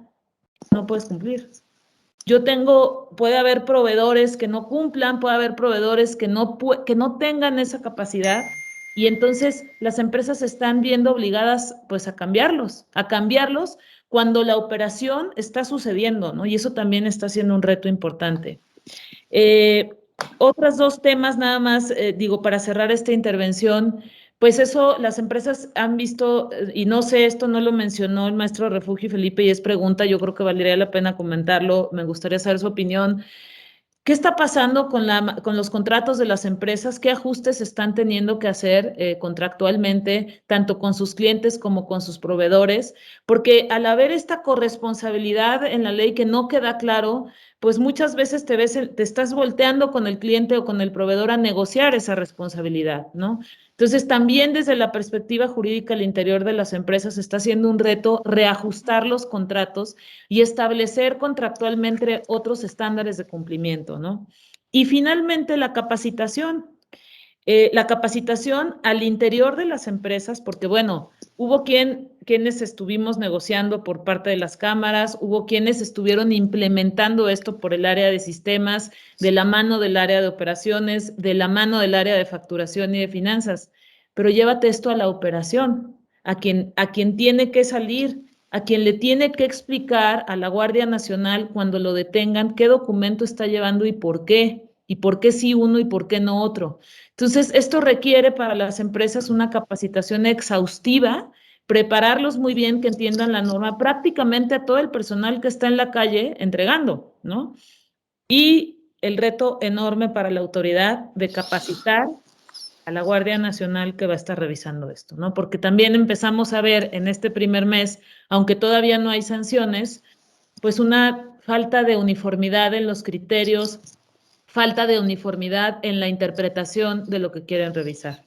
no puedes cumplir. Puede haber proveedores que no cumplan, puede haber proveedores que no tengan esa capacidad, y entonces las empresas están viendo obligadas pues a cambiarlos cuando la operación está sucediendo, ¿no? Y eso también está siendo un reto importante. Otros dos temas nada más, digo, para cerrar esta intervención, pues eso, las empresas han visto, y no sé, esto no lo mencionó el maestro Refugio Felipe y es pregunta, yo creo que valdría la pena comentarlo, me gustaría saber su opinión. ¿Qué está pasando con los contratos de las empresas? ¿Qué ajustes están teniendo que hacer contractualmente, tanto con sus clientes como con sus proveedores? Porque al haber esta corresponsabilidad en la ley que no queda claro, pues muchas veces te estás volteando con el cliente o con el proveedor a negociar esa responsabilidad, ¿no? Entonces, también desde la perspectiva jurídica al interior de las empresas está siendo un reto reajustar los contratos y establecer contractualmente otros estándares de cumplimiento, ¿no? Y finalmente la capacitación. La capacitación al interior de las empresas, porque bueno, hubo quienes estuvimos negociando por parte de las cámaras, hubo quienes estuvieron implementando esto por el área de sistemas, de la mano del área de operaciones, de la mano del área de facturación y de finanzas, pero llévate esto a la operación, a quien tiene que salir, a quien le tiene que explicar a la Guardia Nacional cuando lo detengan qué documento está llevando y por qué sí uno y por qué no otro. Entonces, esto requiere para las empresas una capacitación exhaustiva, prepararlos muy bien, que entiendan la norma, prácticamente a todo el personal que está en la calle entregando, ¿no? Y el reto enorme para la autoridad de capacitar a la Guardia Nacional que va a estar revisando esto, ¿no? Porque también empezamos a ver en este primer mes, aunque todavía no hay sanciones, pues una falta de uniformidad en los criterios, falta de uniformidad en la interpretación de lo que quieren revisar.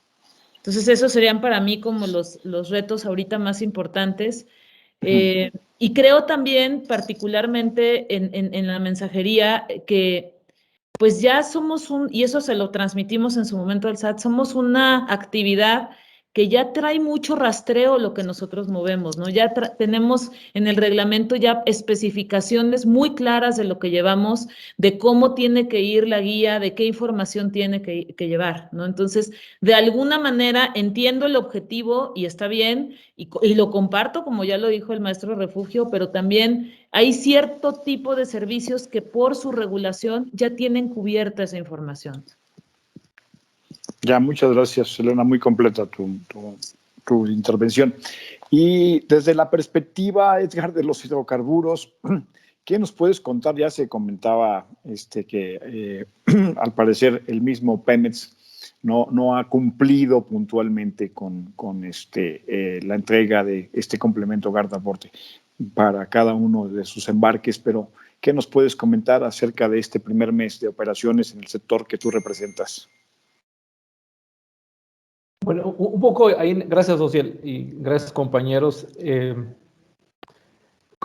Entonces, esos serían para mí como los retos ahorita más importantes. Y creo también, particularmente en la mensajería, que pues ya somos y eso se lo transmitimos en su momento al SAT, somos una actividad que ya trae mucho rastreo lo que nosotros movemos, ¿no? Ya tenemos en el reglamento ya especificaciones muy claras de lo que llevamos, de cómo tiene que ir la guía, de qué información tiene que llevar, ¿no? Entonces, de alguna manera entiendo el objetivo y está bien, y lo comparto, como ya lo dijo el maestro Refugio, pero también hay cierto tipo de servicios que por su regulación ya tienen cubierta esa información. Ya, muchas gracias, Elena, muy completa tu intervención. Y desde la perspectiva, Edgar, de los hidrocarburos, ¿qué nos puedes contar? Ya se comentaba que al parecer el mismo Pemex no ha cumplido puntualmente con la entrega de este complemento Gardaporte para cada uno de sus embarques, pero ¿qué nos puedes comentar acerca de este primer mes de operaciones en el sector que tú representas? Bueno, un poco ahí, gracias, Ociel, y gracias, compañeros.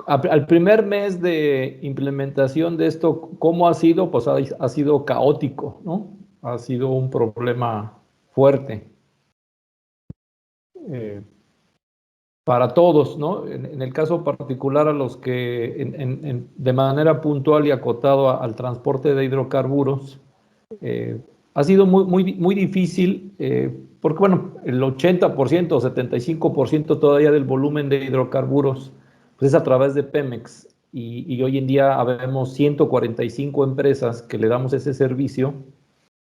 Al primer mes de implementación de esto, ¿cómo ha sido? Pues ha sido caótico, ¿no? Ha sido un problema fuerte para todos, ¿no? En el caso particular a los que de manera puntual y acotado al transporte de hidrocarburos, ha sido muy difícil porque, bueno, el 80% o 75% todavía del volumen de hidrocarburos pues es a través de Pemex y hoy en día habemos 145 empresas que le damos ese servicio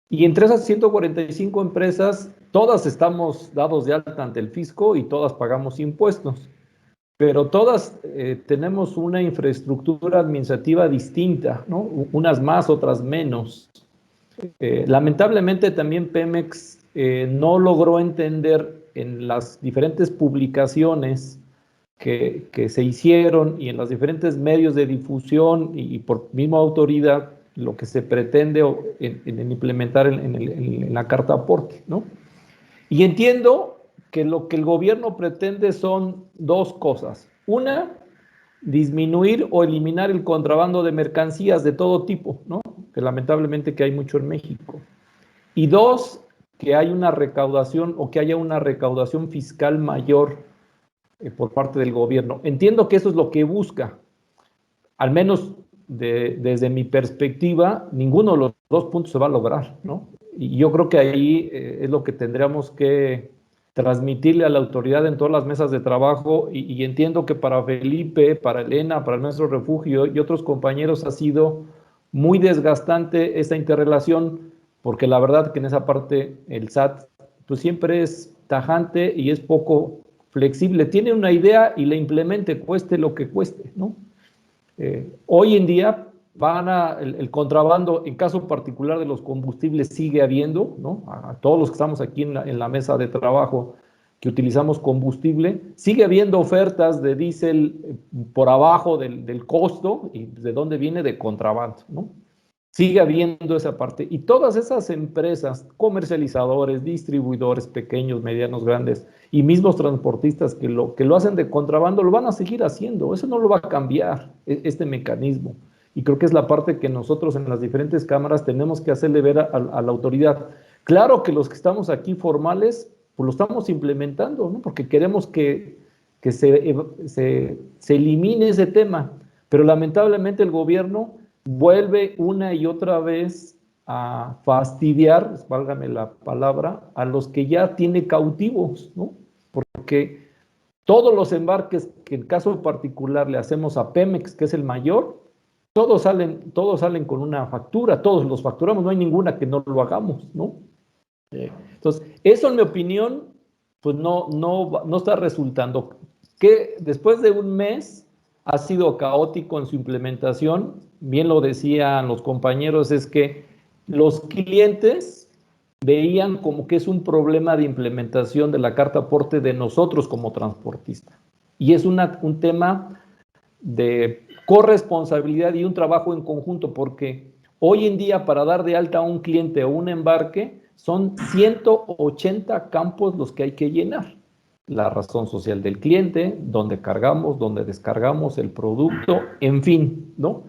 y entre esas 145 empresas todas estamos dados de alta ante el fisco y todas pagamos impuestos, pero todas tenemos una infraestructura administrativa distinta, ¿no? Unas más, otras menos. Lamentablemente también Pemex no logró entender en las diferentes publicaciones que se hicieron y en los diferentes medios de difusión y por misma autoridad lo que se pretende en implementar en la carta aporte, ¿no? Y entiendo que lo que el gobierno pretende son dos cosas. Una, disminuir o eliminar el contrabando de mercancías de todo tipo, ¿no? Que lamentablemente que hay mucho en México. Y dos, que hay una recaudación o que haya una recaudación fiscal mayor por parte del gobierno. Entiendo que eso es lo que busca, al menos desde mi perspectiva, ninguno de los dos puntos se va a lograr, ¿no? Y yo creo que ahí es lo que tendríamos que transmitirle a la autoridad en todas las mesas de trabajo y entiendo que para Felipe, para Elena, para el Maestro Refugio y otros compañeros ha sido muy desgastante esta interrelación porque la verdad que en esa parte el SAT pues siempre es tajante y es poco flexible, tiene una idea y la implemente, cueste lo que cueste, ¿no? Hoy en día el contrabando, en caso particular de los combustibles, sigue habiendo, ¿no? A todos los que estamos aquí en la mesa de trabajo que utilizamos combustible, sigue habiendo ofertas de diésel por abajo del costo, y de dónde viene de contrabando, ¿no? Sigue habiendo esa parte. Y todas esas empresas, comercializadores, distribuidores, pequeños, medianos, grandes, y mismos transportistas que lo hacen de contrabando, lo van a seguir haciendo. Eso no lo va a cambiar, este mecanismo. Y creo que es la parte que nosotros en las diferentes cámaras tenemos que hacerle ver a la autoridad. Claro que los que estamos aquí formales, pues lo estamos implementando, ¿no? Porque queremos que se elimine ese tema. Pero lamentablemente el gobierno vuelve una y otra vez a fastidiar, válgame la palabra, a los que ya tiene cautivos, ¿no? Porque todos los embarques que en caso particular le hacemos a Pemex, que es el mayor, todos salen con una factura, todos los facturamos, no hay ninguna que no lo hagamos, ¿no? Entonces, eso en mi opinión, pues no está resultando. Que después de un mes ha sido caótico en su implementación, bien lo decían los compañeros, es que los clientes veían como que es un problema de implementación de la carta aporte de nosotros como transportistas. Y es un tema de corresponsabilidad y un trabajo en conjunto, porque hoy en día para dar de alta a un cliente o un embarque son 180 campos los que hay que llenar. La razón social del cliente, dónde cargamos, dónde descargamos el producto, en fin, ¿no?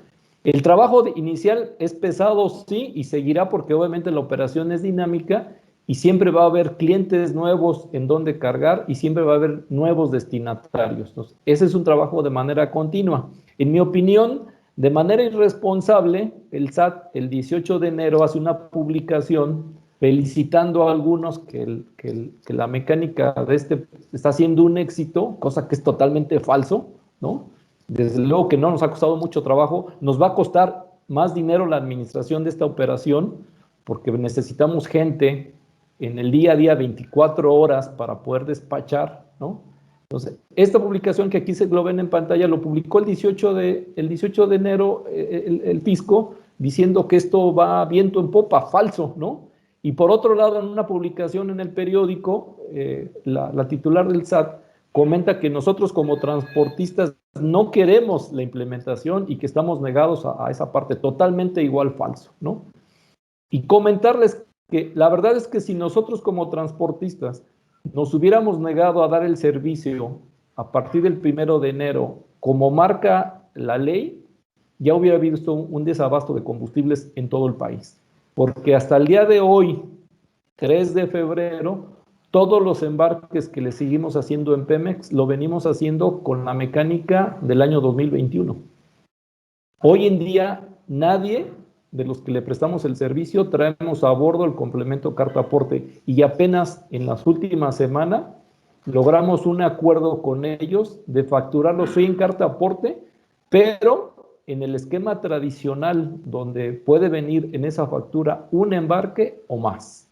El trabajo inicial es pesado, sí, y seguirá porque obviamente la operación es dinámica y siempre va a haber clientes nuevos en donde cargar y siempre va a haber nuevos destinatarios. Entonces, ese es un trabajo de manera continua. En mi opinión, de manera irresponsable, el SAT el 18 de enero hace una publicación felicitando a algunos que la mecánica de está siendo un éxito, cosa que es totalmente falso, ¿no? Desde luego que no nos ha costado mucho trabajo, nos va a costar más dinero la administración de esta operación, porque necesitamos gente en el día a día 24 horas para poder despachar, ¿no? Entonces, esta publicación que aquí lo ven en pantalla, lo publicó el 18 de enero el fisco, diciendo que esto va viento en popa, falso, ¿no? Y por otro lado, en una publicación en el periódico, la titular del SAT comenta que nosotros como transportistas no queremos la implementación y que estamos negados a esa parte, totalmente igual falso, ¿no? Y comentarles que la verdad es que si nosotros como transportistas nos hubiéramos negado a dar el servicio a partir del 1 de enero como marca la ley, ya hubiera visto un desabasto de combustibles en todo el país. Porque hasta el día de hoy, 3 de febrero, todos los embarques que le seguimos haciendo en Pemex lo venimos haciendo con la mecánica del año 2021. Hoy en día, nadie de los que le prestamos el servicio traemos a bordo el complemento carta aporte, y apenas en las últimas semanas logramos un acuerdo con ellos de facturarlo sí en carta aporte, pero en el esquema tradicional donde puede venir en esa factura un embarque o más.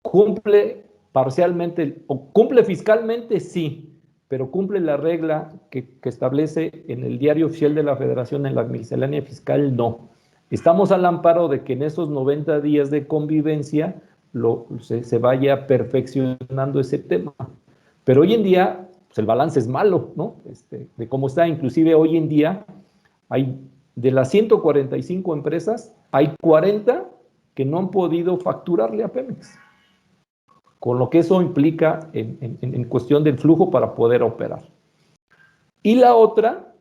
Cumple parcialmente, o cumple fiscalmente, sí, pero cumple la regla que establece en el diario oficial de la Federación, en la miscelánea fiscal, no. Estamos al amparo de que en esos 90 días de convivencia se vaya perfeccionando ese tema. Pero hoy en día, pues el balance es malo, ¿no? De cómo está, inclusive hoy en día, hay de las 145 empresas, hay 40 que no han podido facturarle a Pemex, con lo que eso implica en cuestión del flujo para poder operar. Y la otra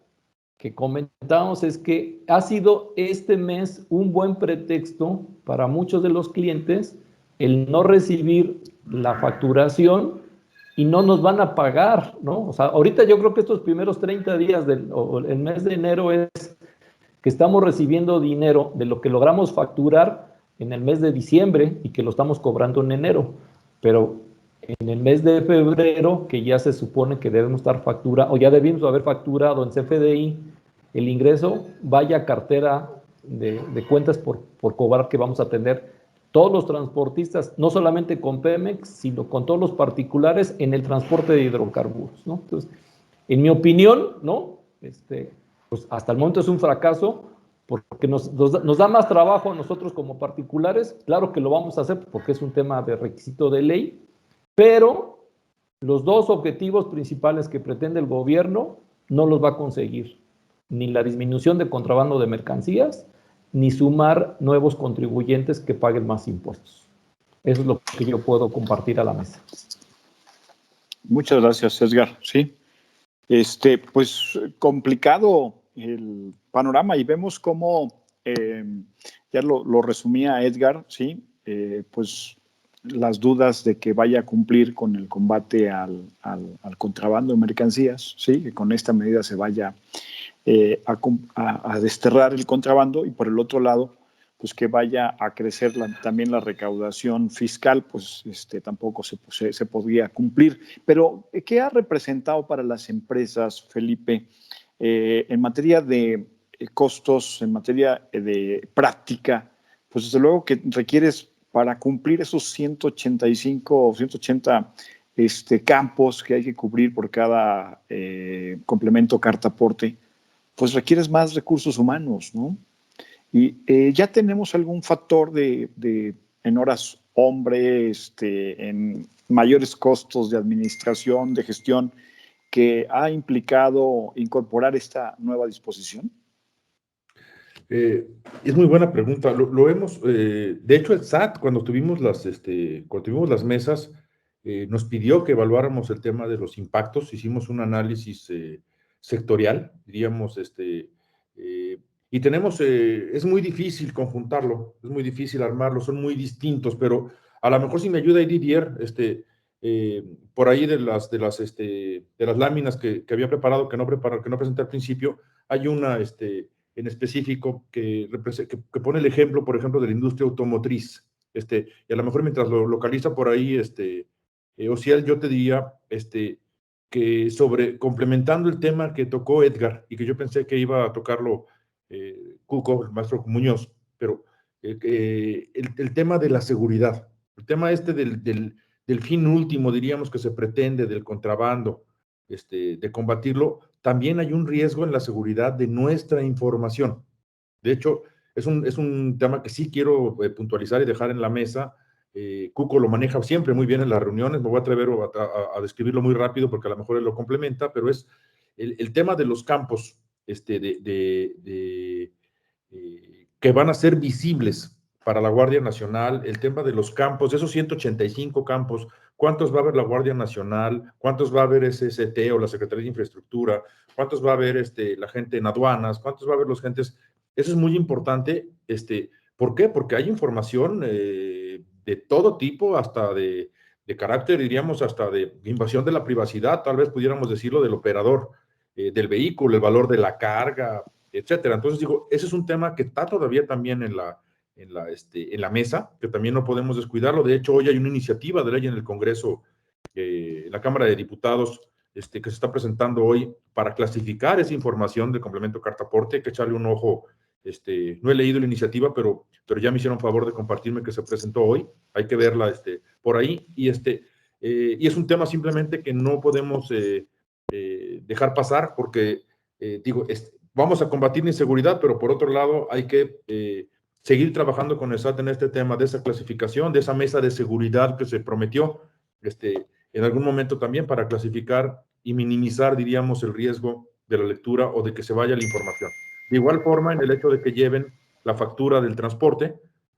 que comentábamos es que ha sido este mes un buen pretexto para muchos de los clientes el no recibir la facturación y no nos van a pagar, ¿no? O sea, ahorita yo creo que estos primeros 30 días o el mes de enero es que estamos recibiendo dinero de lo que logramos facturar en el mes de diciembre y que lo estamos cobrando en enero. Pero en el mes de febrero, que ya se supone que debemos estar o ya debimos haber facturado en CFDI, el ingreso vaya a cartera de cuentas por cobrar que vamos a tener todos los transportistas, no solamente con Pemex, sino con todos los particulares en el transporte de hidrocarburos, ¿no? Entonces, en mi opinión, ¿no? Pues hasta el momento es un fracaso, porque nos da más trabajo a nosotros como particulares. Claro que lo vamos a hacer porque es un tema de requisito de ley, pero los dos objetivos principales que pretende el gobierno no los va a conseguir: ni la disminución de contrabando de mercancías, ni sumar nuevos contribuyentes que paguen más impuestos. Eso es lo que yo puedo compartir a la mesa. Muchas gracias, Edgar. Sí, pues complicado el panorama, y vemos cómo, ya lo resumía Edgar, ¿sí? Pues las dudas de que vaya a cumplir con el combate al contrabando de mercancías, ¿sí? Que con esta medida se vaya a desterrar el contrabando, y por el otro lado, pues que vaya a crecer también la recaudación fiscal, pues tampoco se podría cumplir. Pero, ¿qué ha representado para las empresas, Felipe, en materia de costos, en materia de práctica? Pues desde luego que requieres, para cumplir esos 185 o 180 campos que hay que cubrir por cada complemento carta aporte, pues requieres más recursos humanos, ¿no? Y ya tenemos algún factor en horas hombre, en mayores costos de administración, de gestión, que ha implicado incorporar esta nueva disposición. Es muy buena pregunta. Lo hemos, de hecho, el SAT, cuando tuvimos las mesas, nos pidió que evaluáramos el tema de los impactos. Hicimos un análisis sectorial, diríamos, y tenemos, es muy difícil conjuntarlo, es muy difícil armarlo, son muy distintos, pero a lo mejor si me ayuda Didier, por ahí de las láminas que había preparado, que no presenté al principio, hay una, en específico que pone el ejemplo, por ejemplo, de la industria automotriz, y a lo mejor mientras lo localiza por ahí, Ociel, yo te diría, que complementando el tema que tocó Edgar, y que yo pensé que iba a tocarlo Cuco, el maestro Muñoz, pero el tema de la seguridad, el tema del fin último, diríamos, que se pretende, del contrabando, de combatirlo, también hay un riesgo en la seguridad de nuestra información. De hecho, es un tema que sí quiero puntualizar y dejar en la mesa. Cuco lo maneja siempre muy bien en las reuniones, me voy a atrever a describirlo muy rápido porque a lo mejor él lo complementa, pero es el tema de los campos que van a ser visibles para la Guardia Nacional, el tema de los campos, de esos 185 campos, ¿cuántos va a haber la Guardia Nacional? ¿Cuántos va a haber SST o la Secretaría de Infraestructura? ¿Cuántos va a haber la gente en aduanas? ¿Cuántos va a haber los gentes? Eso es muy importante. ¿Por qué? Porque hay información de todo tipo, hasta de carácter, diríamos, hasta de invasión de la privacidad, tal vez pudiéramos decirlo, del operador del vehículo, el valor de la carga, etcétera. Entonces, digo, ese es un tema que está todavía también en la mesa, que también no podemos descuidarlo. De hecho, hoy hay una iniciativa de ley en el Congreso, en la Cámara de Diputados, que se está presentando hoy para clasificar esa información del complemento carta-aporte. Hay que echarle un ojo. No he leído la iniciativa, pero ya me hicieron favor de compartirme que se presentó hoy. Hay que verla por ahí. Y es un tema simplemente que no podemos dejar pasar, porque, vamos a combatir la inseguridad, pero por otro lado hay que seguir trabajando con el SAT en este tema de esa clasificación, de esa mesa de seguridad que se prometió en algún momento también, para clasificar y minimizar, diríamos, el riesgo de la lectura o de que se vaya la información. De igual forma, en el hecho de que lleven la factura del transporte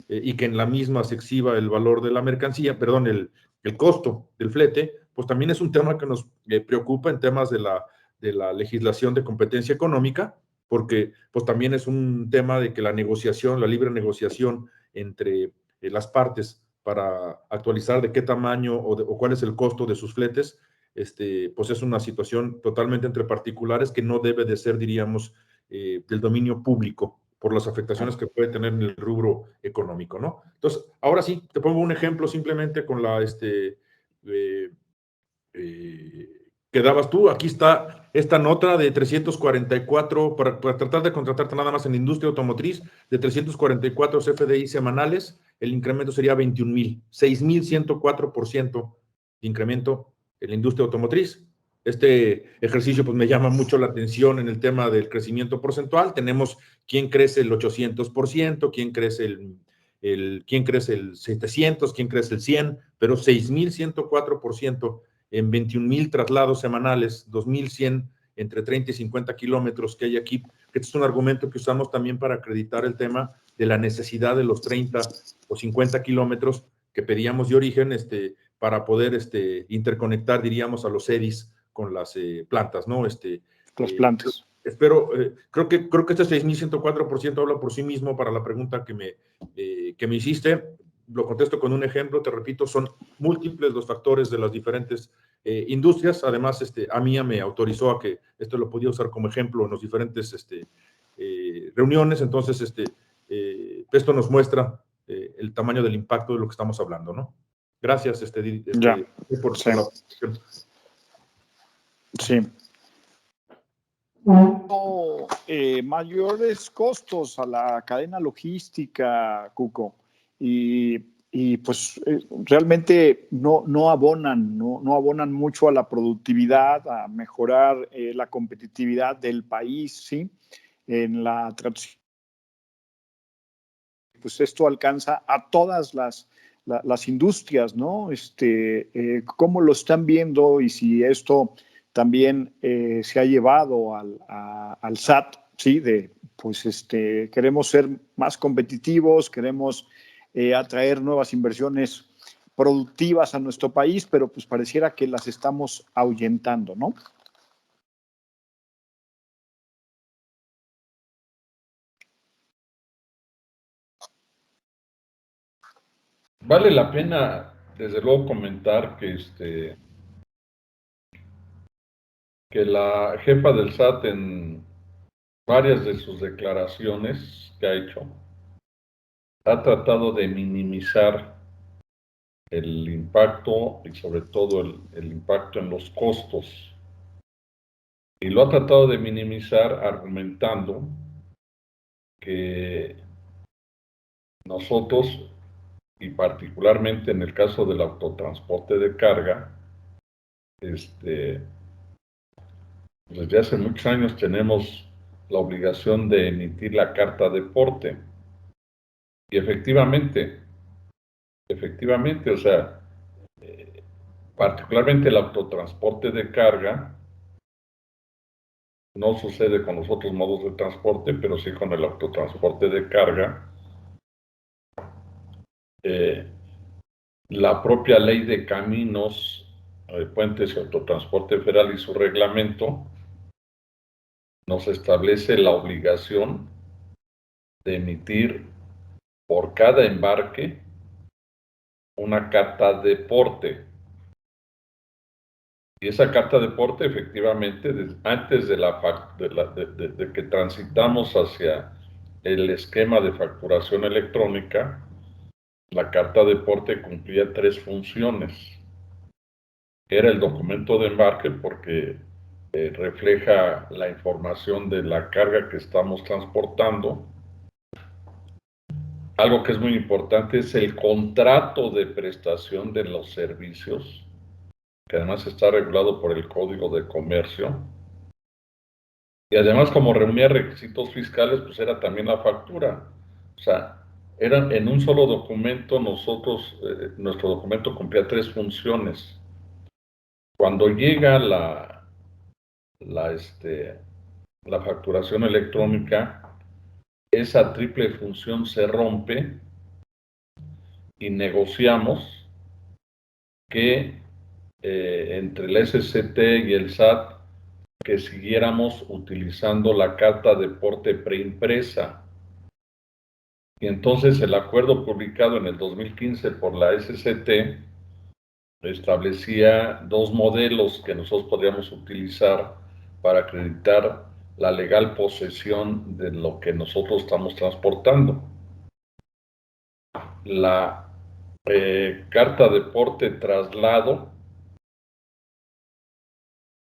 y que en la misma se exhiba el valor de la mercancía, perdón, el costo del flete, pues también es un tema que nos preocupa en temas de la legislación de competencia económica, porque pues también es un tema de que la negociación, la libre negociación entre las partes para actualizar de qué tamaño o cuál es el costo de sus fletes, pues es una situación totalmente entre particulares que no debe de ser, diríamos, del dominio público por las afectaciones que puede tener en el rubro económico, ¿no? Entonces, ahora sí, te pongo un ejemplo simplemente con que dabas tú. Aquí está esta nota de 344, para tratar de contratarte nada más en la industria automotriz, de 344 CFDI semanales, el incremento sería 21,000, 6,104% de incremento en la industria automotriz. Este ejercicio pues me llama mucho la atención en el tema del crecimiento porcentual. Tenemos quién crece el 800%, quién crece quién crece el 700, quién crece el 100, pero 6,104% en 21,000 traslados semanales, 2,100 entre 30 y 50 kilómetros que hay aquí, que este es un argumento que usamos también para acreditar el tema de la necesidad de los 30 o 50 kilómetros que pedíamos de origen para poder interconectar, diríamos, a los EDIs con las plantas, ¿no? Las plantas. Espero, creo que este 6,104% habla por sí mismo para la pregunta que me hiciste. Lo contesto con un ejemplo, te repito, son múltiples los factores de las diferentes industrias. Además, AMIA me autorizó a que esto lo podía usar como ejemplo en las diferentes reuniones. Entonces, esto nos muestra el tamaño del impacto de lo que estamos hablando, ¿no? Gracias, por sí. la presentación. Sí. Mayores costos a la cadena logística, Cuco, y pues realmente no abonan mucho a la productividad, a mejorar la competitividad del país, ¿sí? En la traducción, pues esto alcanza a todas las industrias, ¿no? ¿Cómo lo están viendo y si esto también se ha llevado al SAT, ¿sí? Pues queremos ser más competitivos, queremos atraer nuevas inversiones productivas a nuestro país, pero pues pareciera que las estamos ahuyentando, ¿no? Vale la pena, desde luego, comentar que la jefa del SAT, en varias de sus declaraciones que ha hecho, ha tratado de minimizar el impacto y sobre todo el impacto en los costos. Y lo ha tratado de minimizar argumentando que nosotros, y particularmente en el caso del autotransporte de carga, desde hace muchos años tenemos la obligación de emitir la carta de porte. Y efectivamente, o sea, particularmente el autotransporte de carga, no sucede con los otros modos de transporte, pero sí con el autotransporte de carga, la propia ley de caminos, puentes y autotransporte federal y su reglamento nos establece la obligación de emitir por cada embarque una carta de porte. Y esa carta de porte, efectivamente, antes de que transitamos hacia el esquema de facturación electrónica, la carta de porte cumplía 3 funciones. Era el documento de embarque porque refleja la información de la carga que estamos transportando. Algo que es muy importante es el contrato de prestación de los servicios, que además está regulado por el Código de Comercio. Y además, como reunía requisitos fiscales, pues era también la factura. O sea, eran en un solo documento, nuestro documento cumplía 3 funciones. Cuando llega la facturación electrónica, esa triple función se rompe y negociamos que entre el SCT y el SAT que siguiéramos utilizando la carta de porte preimpresa. Y entonces el acuerdo publicado en el 2015 por la SCT establecía 2 modelos que nosotros podríamos utilizar para acreditar la legal posesión de lo que nosotros estamos transportando. La carta de porte traslado,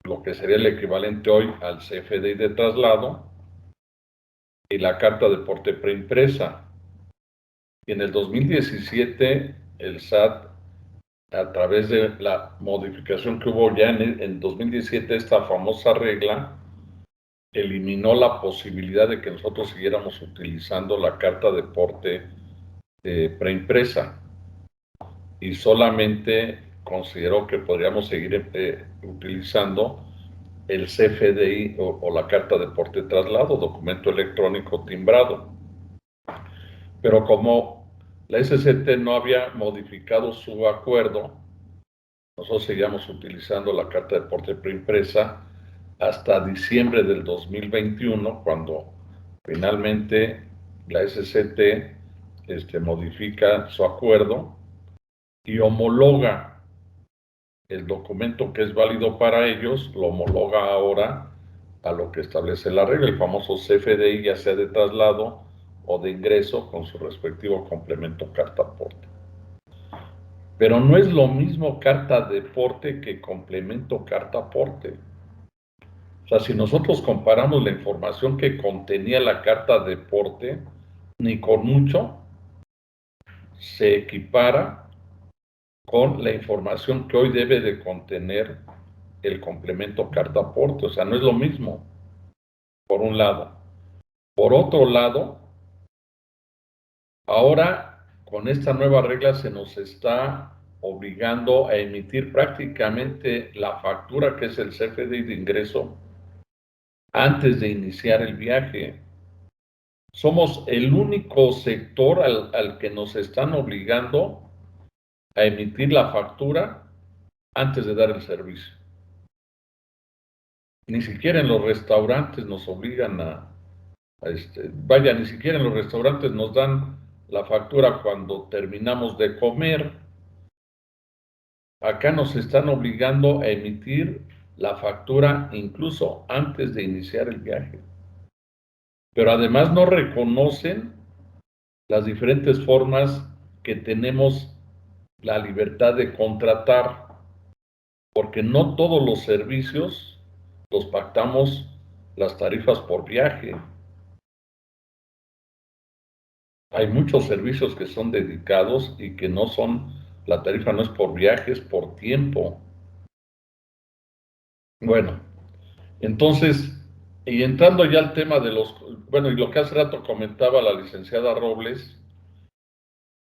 lo que sería el equivalente hoy al CFDI de traslado, y la carta de porte preimpresa. Y en el 2017 el SAT, a través de la modificación que hubo ya en 2017, esta famosa regla, eliminó la posibilidad de que nosotros siguiéramos utilizando la carta de porte preimpresa y solamente consideró que podríamos seguir utilizando el CFDI o la carta de porte traslado, documento electrónico timbrado. Pero como la SCT no había modificado su acuerdo, nosotros seguíamos utilizando la carta de porte preimpresa hasta diciembre del 2021, cuando finalmente la SCT modifica su acuerdo y homologa el documento que es válido para ellos, lo homologa ahora a lo que establece la regla, el famoso CFDI, ya sea de traslado o de ingreso, con su respectivo complemento carta porte. Pero no es lo mismo carta de porte que complemento carta porte. O sea, si nosotros comparamos la información que contenía la carta de porte, ni con mucho se equipara con la información que hoy debe de contener el complemento carta porte. O sea, no es lo mismo, por un lado. Por otro lado, ahora con esta nueva regla se nos está obligando a emitir prácticamente la factura, que es el CFDI de ingreso, antes de iniciar el viaje. Somos el único sector al que nos están obligando a emitir la factura antes de dar el servicio. Ni siquiera en los restaurantes nos obligan ni siquiera en los restaurantes nos dan la factura cuando terminamos de comer. Acá nos están obligando a emitir la factura incluso antes de iniciar el viaje. Pero además no reconocen las diferentes formas que tenemos la libertad de contratar, porque no todos los servicios los pactamos las tarifas por viaje. Hay muchos servicios que son dedicados y que no son, la tarifa no es por viaje, es por tiempo. Bueno, entonces, y entrando ya al tema de y lo que hace rato comentaba la licenciada Robles,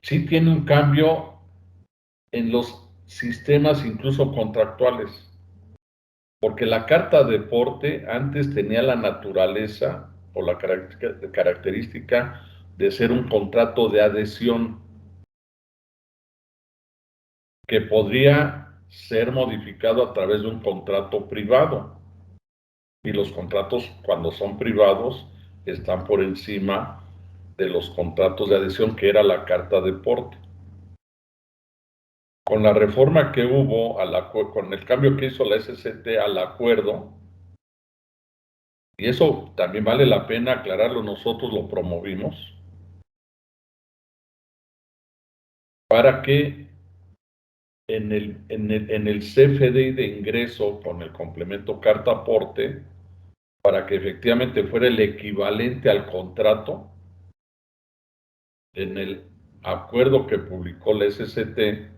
sí tiene un cambio en los sistemas incluso contractuales, porque la carta de porte antes tenía la naturaleza o la característica de ser un contrato de adhesión. que podría ser modificado a través de un contrato privado. Y los contratos, cuando son privados, están por encima de los contratos de adhesión, que era la carta de porte. Con la reforma que hubo, con el cambio que hizo la SCT al acuerdo, y eso también vale la pena aclararlo, nosotros lo promovimos, para que en el CFDI de ingreso con el complemento carta aporte, para que efectivamente fuera el equivalente al contrato, en el acuerdo que publicó la SCT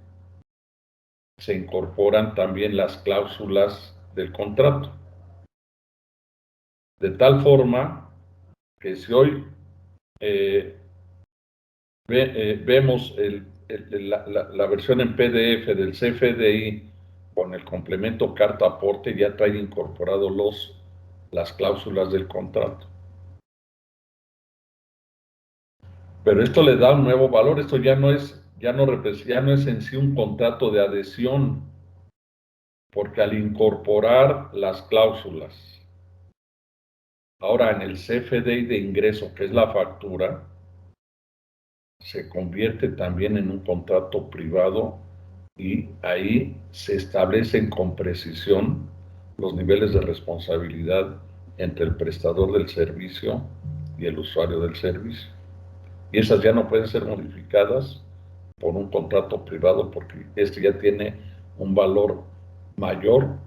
se incorporan también las cláusulas del contrato. De tal forma que si hoy vemos la versión en PDF del CFDI con el complemento carta aporte, ya trae incorporado las cláusulas del contrato. Pero esto le da un nuevo valor. Esto ya no es en sí un contrato de adhesión, porque al incorporar las cláusulas ahora en el CFDI de ingreso, que es la factura, se convierte también en un contrato privado y ahí se establecen con precisión los niveles de responsabilidad entre el prestador del servicio y el usuario del servicio. Y esas ya no pueden ser modificadas por un contrato privado, porque este ya tiene un valor mayor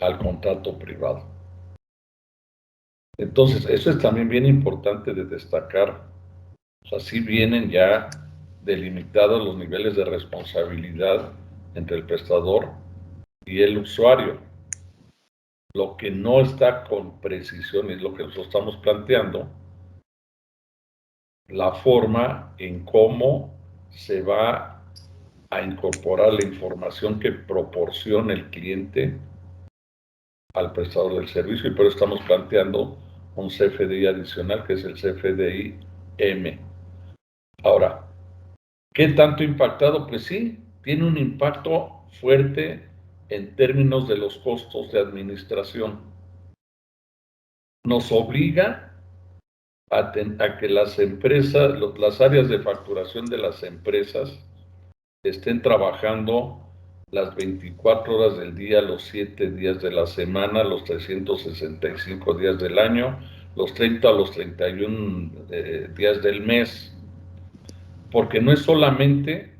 al contrato privado. Entonces, eso es también bien importante de destacar. O sea, sí vienen ya delimitados los niveles de responsabilidad entre el prestador y el usuario. Lo que no está con precisión es lo que nosotros estamos planteando, la forma en cómo se va a incorporar la información que proporciona el cliente al prestador del servicio, y por eso estamos planteando un CFDI adicional, que es el CFDI M. Ahora, ¿qué tanto impactado? Pues sí, tiene un impacto fuerte en términos de los costos de administración. Nos obliga a que las empresas, las áreas de facturación de las empresas estén trabajando las 24 horas del día, los 7 días de la semana, los 365 días del año, los 30 a los 31 días del mes. Porque no es solamente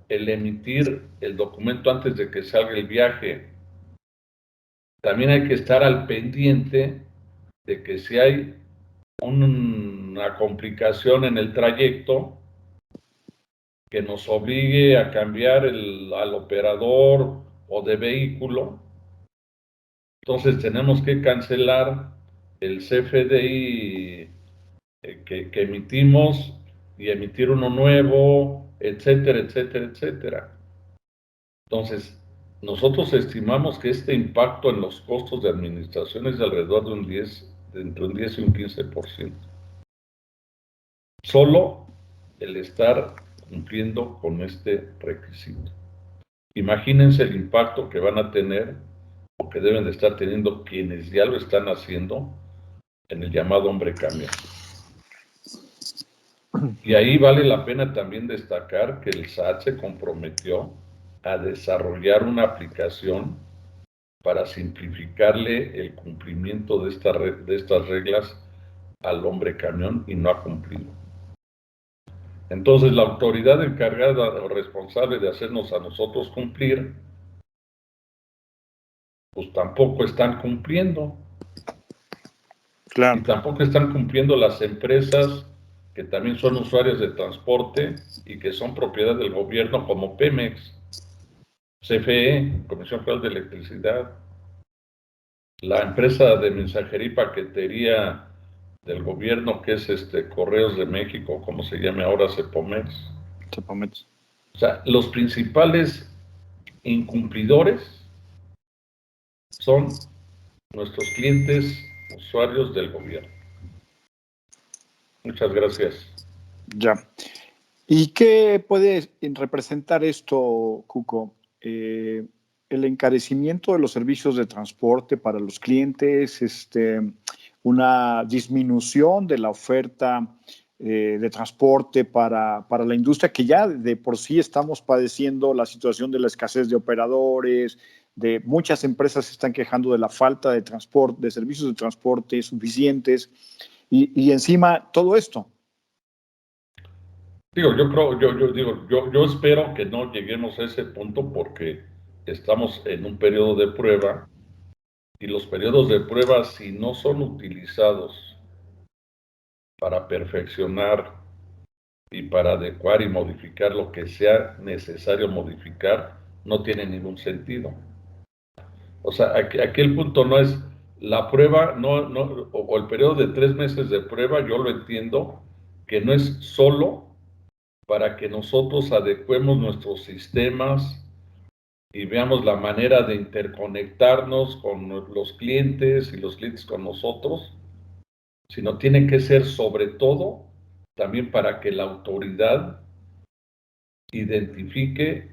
el emitir el documento antes de que salga el viaje, también hay que estar al pendiente de que si hay una complicación en el trayecto que nos obligue a cambiar al operador o de vehículo, entonces tenemos que cancelar el CFDI que emitimos y emitir uno nuevo, etcétera, etcétera, etcétera. Entonces, nosotros estimamos que este impacto en los costos de administración es de alrededor de entre un 10 y un 15%. Solo el estar cumpliendo con este requisito. Imagínense el impacto que van a tener o que deben de estar teniendo quienes ya lo están haciendo en el llamado hombre camión. Y ahí vale la pena también destacar que el SAT se comprometió a desarrollar una aplicación para simplificarle el cumplimiento de estas reglas al hombre camión, y no ha cumplido. Entonces, la autoridad encargada o responsable de hacernos a nosotros cumplir, pues tampoco están cumpliendo. Claro. Y tampoco están cumpliendo las empresas que también son usuarios de transporte y que son propiedad del gobierno, como Pemex, CFE, Comisión Federal de Electricidad, la empresa de mensajería y paquetería del gobierno, que es Correos de México, como se llame ahora, Cepomex. O sea, los principales incumplidores son nuestros clientes, usuarios del gobierno. Muchas gracias. Ya. ¿Y qué puede representar esto, Cuco, el encarecimiento de los servicios de transporte para los clientes, una disminución de la oferta de transporte para la industria, que ya de por sí estamos padeciendo la situación de la escasez de operadores, de muchas empresas se están quejando de la falta de transporte, de servicios de transporte suficientes, y encima todo esto. Digo, yo espero que no lleguemos a ese punto porque estamos en un periodo de prueba y los periodos de prueba, si no son utilizados para perfeccionar y para adecuar y modificar lo que sea necesario modificar, no tiene ningún sentido. O sea, aquí el punto no es la prueba, o el periodo de 3 meses de prueba, yo lo entiendo, que no es solo para que nosotros adecuemos nuestros sistemas y veamos la manera de interconectarnos con los clientes y los clientes con nosotros, sino tiene que ser sobre todo también para que la autoridad identifique,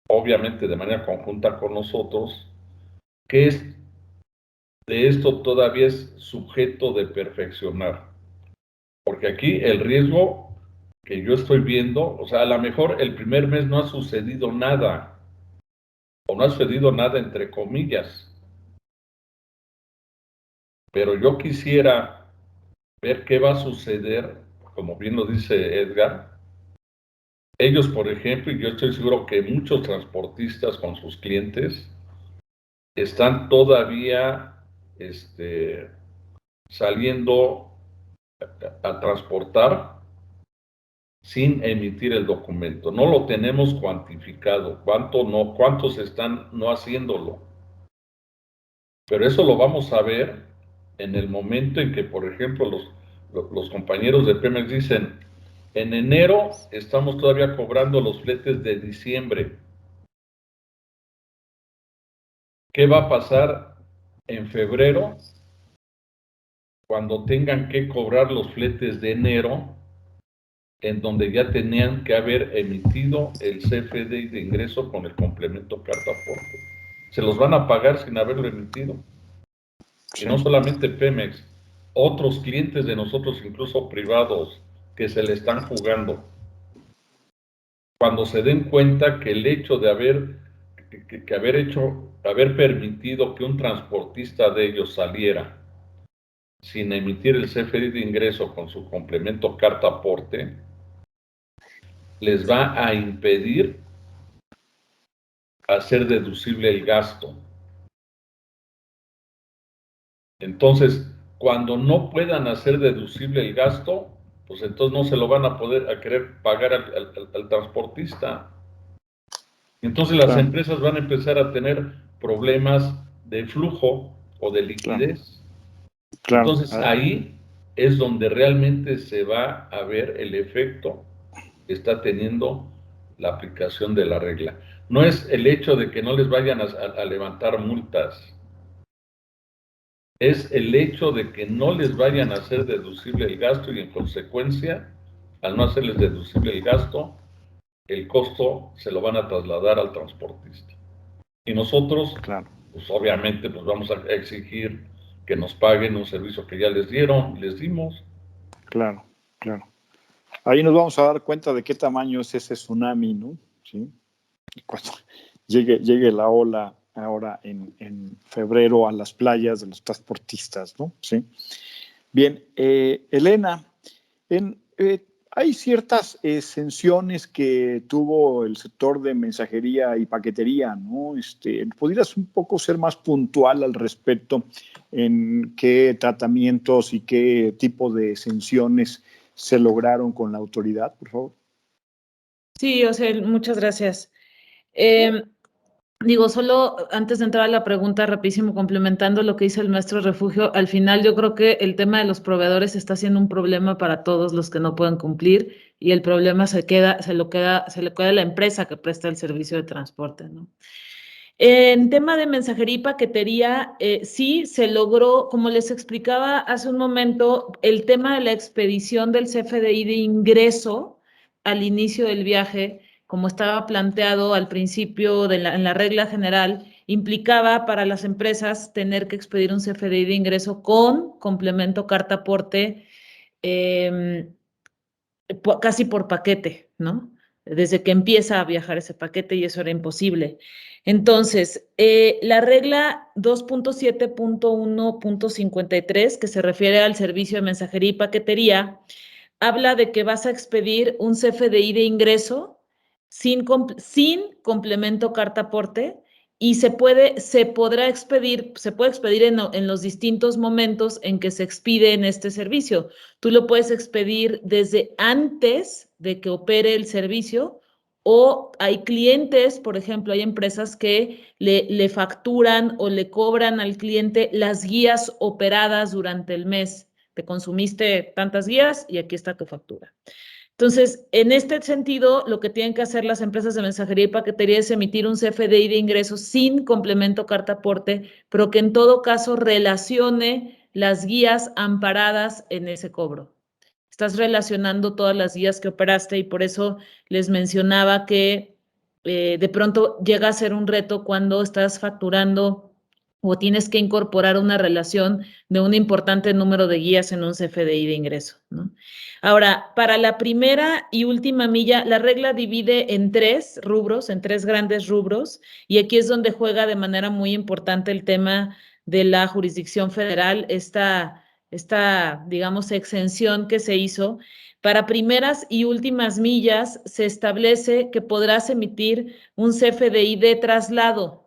obviamente de manera conjunta con nosotros, qué es de esto todavía es sujeto de perfeccionar. Porque aquí el riesgo que yo estoy viendo, o sea, a lo mejor el primer mes no ha sucedido nada, o no ha sucedido nada entre comillas, pero yo quisiera ver qué va a suceder, como bien lo dice Edgar. Ellos, por ejemplo, y yo estoy seguro que muchos transportistas con sus clientes están todavía saliendo a transportar sin emitir el documento. No lo tenemos cuantificado, cuántos están no haciéndolo. Pero eso lo vamos a ver en el momento en que, por ejemplo, los compañeros de Pemex dicen, en enero estamos todavía cobrando los fletes de diciembre. ¿Qué va a pasar en febrero cuando tengan que cobrar los fletes de enero, en donde ya tenían que haber emitido el CFDI de ingreso con el complemento carta aporte? Se los van a pagar sin haberlo emitido. Sí. Y no solamente Pemex, otros clientes de nosotros, incluso privados, que se le están jugando. Cuando se den cuenta que el hecho de haber permitido que un transportista de ellos saliera sin emitir el CFDI de ingreso con su complemento carta aporte, les va a impedir hacer deducible el gasto. Entonces, cuando no puedan hacer deducible el gasto, pues entonces no se lo van a querer pagar al transportista. Entonces las empresas van a empezar a tener problemas de flujo o de liquidez. Entonces ahí es donde realmente se va a ver el efecto que está teniendo la aplicación de la regla. No es el hecho de que no les vayan a levantar multas, es el hecho de que no les vayan a hacer deducible el gasto y en consecuencia, al no hacerles deducible el gasto, el costo se lo van a trasladar al transportista. Y nosotros, pues obviamente, pues vamos a exigir que nos paguen un servicio que ya les dimos. Claro. Ahí nos vamos a dar cuenta de qué tamaño es ese tsunami, ¿no? ¿Sí? Cuando llegue la ola ahora en febrero a las playas de los transportistas, ¿no? Sí. Bien, Elena, hay ciertas exenciones que tuvo el sector de mensajería y paquetería, ¿no? ¿Podrías un poco ser más puntual al respecto en qué tratamientos y qué tipo de exenciones se lograron con la autoridad, por favor? Sí, Osiel, muchas gracias. Solo antes de entrar a la pregunta, rapidísimo, complementando lo que dice el maestro Refugio, al final yo creo que el tema de los proveedores está siendo un problema para todos los que no pueden cumplir y el problema se le queda a la empresa que presta el servicio de transporte, ¿no? En tema de mensajería y paquetería, sí se logró, como les explicaba hace un momento, el tema de la expedición del CFDI de ingreso al inicio del viaje como estaba planteado al principio en la regla general, implicaba para las empresas tener que expedir un CFDI de ingreso con complemento carta aporte casi por paquete, ¿no? Desde que empieza a viajar ese paquete y eso era imposible. Entonces, la regla 2.7.1.53, que se refiere al servicio de mensajería y paquetería, habla de que vas a expedir un CFDI de ingreso sin complemento carta aporte y se puede expedir en los distintos momentos en que se expide en este servicio. Tú lo puedes expedir desde antes de que opere el servicio o hay clientes, por ejemplo, hay empresas que le facturan o le cobran al cliente las guías operadas durante el mes. Te consumiste tantas guías y aquí está tu factura. Entonces, en este sentido, lo que tienen que hacer las empresas de mensajería y paquetería es emitir un CFDI de ingresos sin complemento carta aporte, pero que en todo caso relacione las guías amparadas en ese cobro. Estás relacionando todas las guías que operaste y por eso les mencionaba que de pronto llega a ser un reto cuando estás facturando o tienes que incorporar una relación de un importante número de guías en un CFDI de ingreso, ¿no? Ahora, para la primera y última milla, la regla divide en tres rubros, en tres grandes rubros, y aquí es donde juega de manera muy importante el tema de la jurisdicción federal, esta, digamos, exención que se hizo. Para primeras y últimas millas se establece que podrás emitir un CFDI de traslado.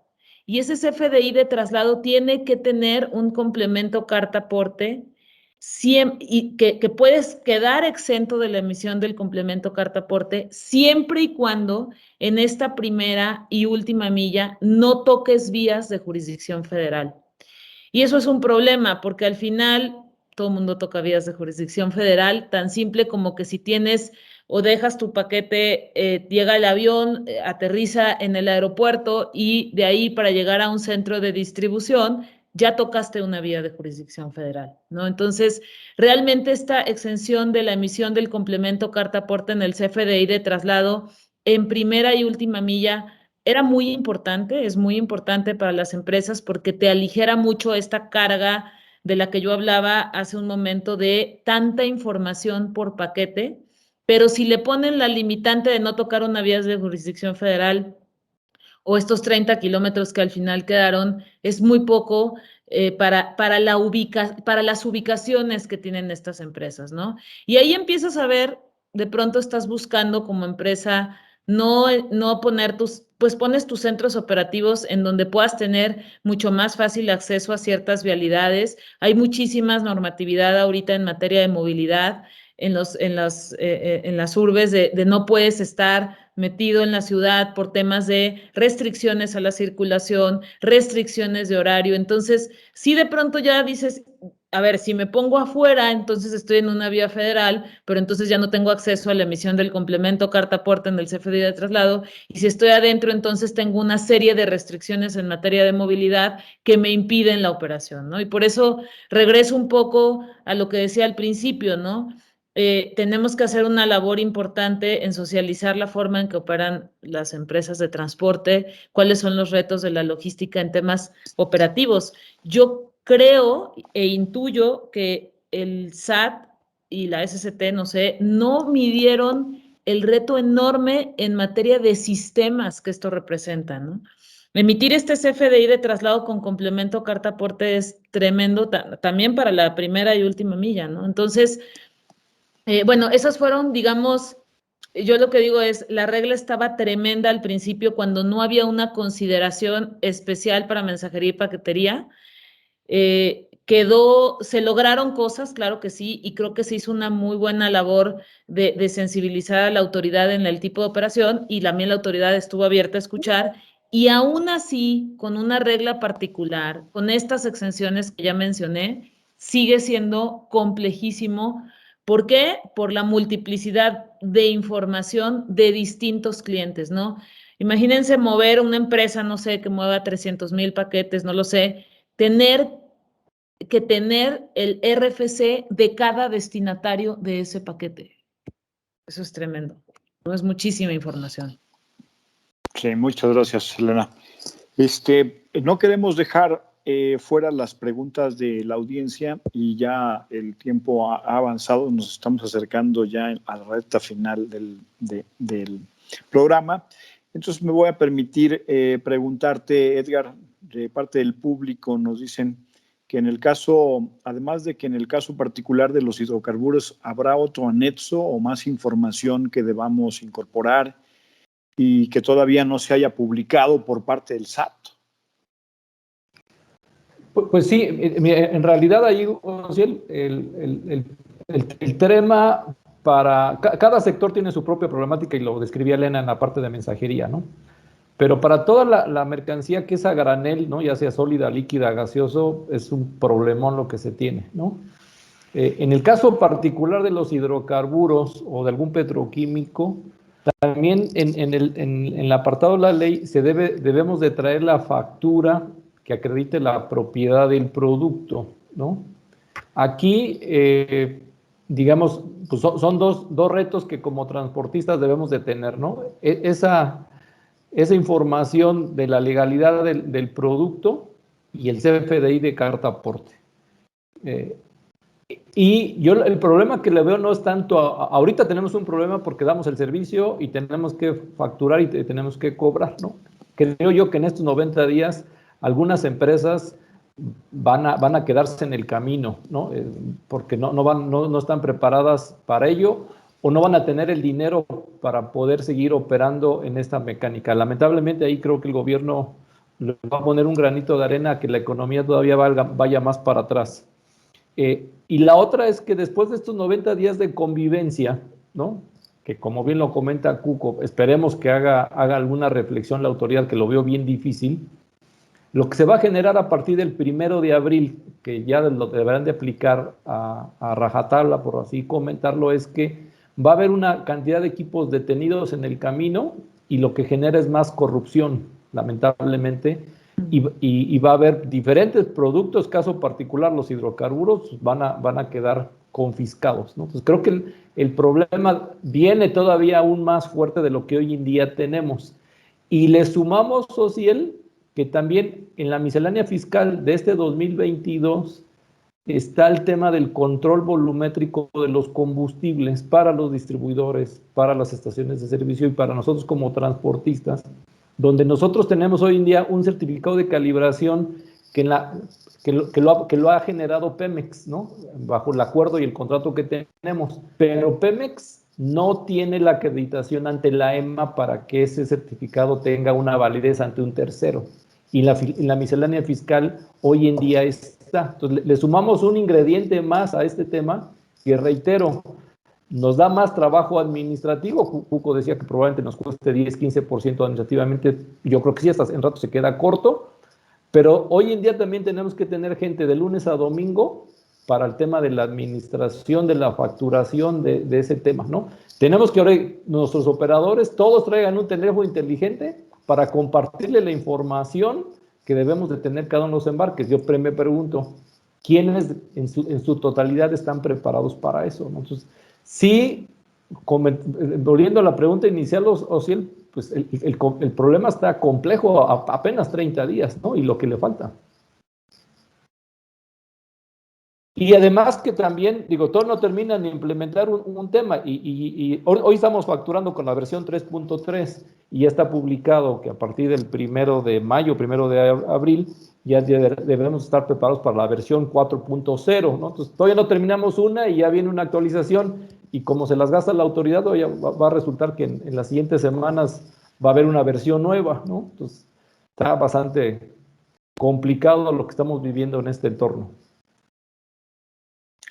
Y ese CFDI de traslado tiene que tener un complemento carta aporte y que puedes quedar exento de la emisión del complemento carta aporte siempre y cuando en esta primera y última milla no toques vías de jurisdicción federal. Y eso es un problema porque al final todo el mundo toca vías de jurisdicción federal, tan simple como que si tienes o dejas tu paquete, llega el avión, aterriza en el aeropuerto y de ahí para llegar a un centro de distribución, ya tocaste una vía de jurisdicción federal, ¿no? Entonces, realmente esta exención de la emisión del complemento carta aporte en el CFDI de traslado en primera y última milla era muy importante, es muy importante para las empresas porque te aligera mucho esta carga de la que yo hablaba hace un momento de tanta información por paquete, pero si le ponen la limitante de no tocar una vía de jurisdicción federal o estos 30 kilómetros que al final quedaron, es muy poco para las ubicaciones que tienen estas empresas, ¿no? Y ahí empiezas a ver, de pronto estás buscando como empresa no poner pues pones tus centros operativos en donde puedas tener mucho más fácil acceso a ciertas vialidades. Hay muchísimas normatividad ahorita en materia de movilidad en las urbes de no puedes estar metido en la ciudad por temas de restricciones a la circulación, restricciones de horario. Entonces, si de pronto ya dices, a ver, si me pongo afuera, entonces estoy en una vía federal, pero entonces ya no tengo acceso a la emisión del complemento carta aporte en el CFDI de traslado, y si estoy adentro, entonces tengo una serie de restricciones en materia de movilidad que me impiden la operación, ¿no? Y por eso regreso un poco a lo que decía al principio, ¿no? Tenemos que hacer una labor importante en socializar la forma en que operan las empresas de transporte, cuáles son los retos de la logística en temas operativos. Yo creo e intuyo que el SAT y la SCT, no sé, no midieron el reto enorme en materia de sistemas que esto representa, ¿no? Emitir este CFDI de traslado con complemento carta aporte es tremendo también para la primera y última milla, ¿no? Entonces, bueno, esas fueron, digamos, yo lo que digo es, la regla estaba tremenda al principio cuando no había una consideración especial para mensajería y paquetería. Se lograron cosas, claro que sí, y creo que se hizo una muy buena labor de sensibilizar a la autoridad en el tipo de operación y también la autoridad estuvo abierta a escuchar y aún así, con una regla particular, con estas exenciones que ya mencioné, sigue siendo complejísimo. ¿Por qué? Por la multiplicidad de información de distintos clientes, ¿no? Imagínense mover una empresa, no sé, que mueva 300,000 paquetes, no lo sé, tener el RFC de cada destinatario de ese paquete. Eso es tremendo. No es muchísima información. Sí, muchas gracias, Elena. No queremos dejar fuera las preguntas de la audiencia y ya el tiempo ha avanzado, nos estamos acercando ya a la recta final del programa. Entonces me voy a permitir preguntarte, Edgar, de parte del público nos dicen que en el caso, además de que en el caso particular de los hidrocarburos, ¿habrá otro anexo o más información que debamos incorporar y que todavía no se haya publicado por parte del SAT? Pues sí, en realidad ahí el tema para cada sector tiene su propia problemática y lo describía Elena en la parte de mensajería, ¿no? Pero para toda la mercancía que es a granel, ¿no? Ya sea sólida, líquida, gaseoso, es un problemón lo que se tiene, ¿no? En el caso particular de los hidrocarburos o de algún petroquímico, también en el apartado de la ley debemos de traer la factura que acredite la propiedad del producto, ¿no? Aquí, digamos, pues son dos retos que como transportistas debemos de tener, ¿no? Esa información de la legalidad del producto y el CFDI de carta aporte. Y yo el problema que le veo no es tanto, ahorita tenemos un problema porque damos el servicio y tenemos que facturar y tenemos que cobrar, ¿no? Creo yo que en estos 90 días algunas empresas van a quedarse en el camino, ¿no? Porque no están preparadas para ello o no van a tener el dinero para poder seguir operando en esta mecánica. Lamentablemente ahí creo que el gobierno le va a poner un granito de arena a que la economía todavía vaya más para atrás. Y la otra es que después de estos 90 días de convivencia, ¿no? Que como bien lo comenta Cuco, esperemos que haga alguna reflexión la autoridad, que lo veo bien difícil. Lo que se va a generar a partir del 1 de abril, que ya lo deberán de aplicar a rajatabla, por así comentarlo, es que va a haber una cantidad de equipos detenidos en el camino y lo que genera es más corrupción, lamentablemente. Y va a haber diferentes productos, caso particular los hidrocarburos van a quedar confiscados, ¿no? Entonces creo que el problema viene todavía aún más fuerte de lo que hoy en día tenemos. Y le sumamos, Ociel, que también en la miscelánea fiscal de este 2022 está el tema del control volumétrico de los combustibles para los distribuidores, para las estaciones de servicio y para nosotros como transportistas, donde nosotros tenemos hoy en día un certificado de calibración que lo ha generado Pemex, ¿no? Bajo el acuerdo y el contrato que tenemos. Pero Pemex no tiene la acreditación ante la EMA para que ese certificado tenga una validez ante un tercero. Y la miscelánea fiscal hoy en día está. Entonces, le sumamos un ingrediente más a este tema que, reitero, nos da más trabajo administrativo. Cuco decía que probablemente nos cueste 10-15% administrativamente. Yo creo que sí, hasta en rato se queda corto. Pero hoy en día también tenemos que tener gente de lunes a domingo para el tema de la administración, de la facturación de ese tema, ¿no? Tenemos que ahora nuestros operadores todos traigan un teléfono inteligente para compartirle la información que debemos de tener cada uno de los embarques. Yo me pregunto, ¿quiénes en su totalidad están preparados para eso, ¿no? Entonces, sí, volviendo a la pregunta inicial, Ociel, pues el problema está complejo a apenas 30 días, ¿no? Y lo que le falta. Y además que también, digo, todos no terminan de implementar un tema y hoy estamos facturando con la versión 3.3 y ya está publicado que a partir del 1 de mayo, 1 de abril, ya debemos estar preparados para la versión 4.0, ¿no? Entonces todavía no terminamos una y ya viene una actualización y como se las gasta la autoridad, hoy va a resultar que en las siguientes semanas va a haber una versión nueva, ¿no? Entonces está bastante complicado lo que estamos viviendo en este entorno.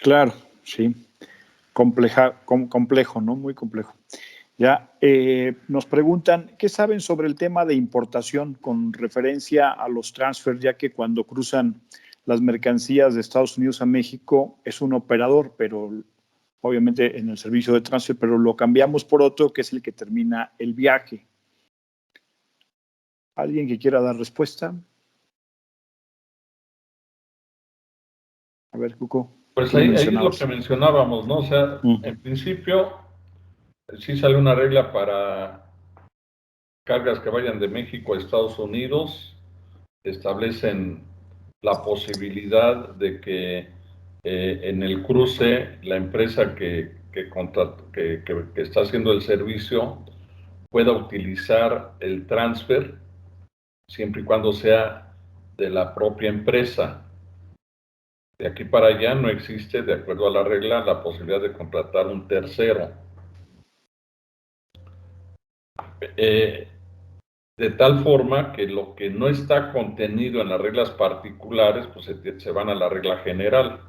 Claro, sí. Complejo, ¿no? Muy complejo. Ya, nos preguntan, ¿qué saben sobre el tema de importación con referencia a los transfers, ya que cuando cruzan las mercancías de Estados Unidos a México es un operador, pero obviamente en el servicio de transfer, pero lo cambiamos por otro que es el que termina el viaje? ¿Alguien que quiera dar respuesta? A ver, Cuco. Pues ahí es lo que mencionábamos, ¿no? O sea, en principio sí sale una regla para cargas que vayan de México a Estados Unidos establecen la posibilidad de que en el cruce la empresa que está haciendo el servicio pueda utilizar el transfer siempre y cuando sea de la propia empresa. De aquí para allá no existe, de acuerdo a la regla, la posibilidad de contratar un tercero. De tal forma que lo que no está contenido en las reglas particulares, pues se van a la regla general.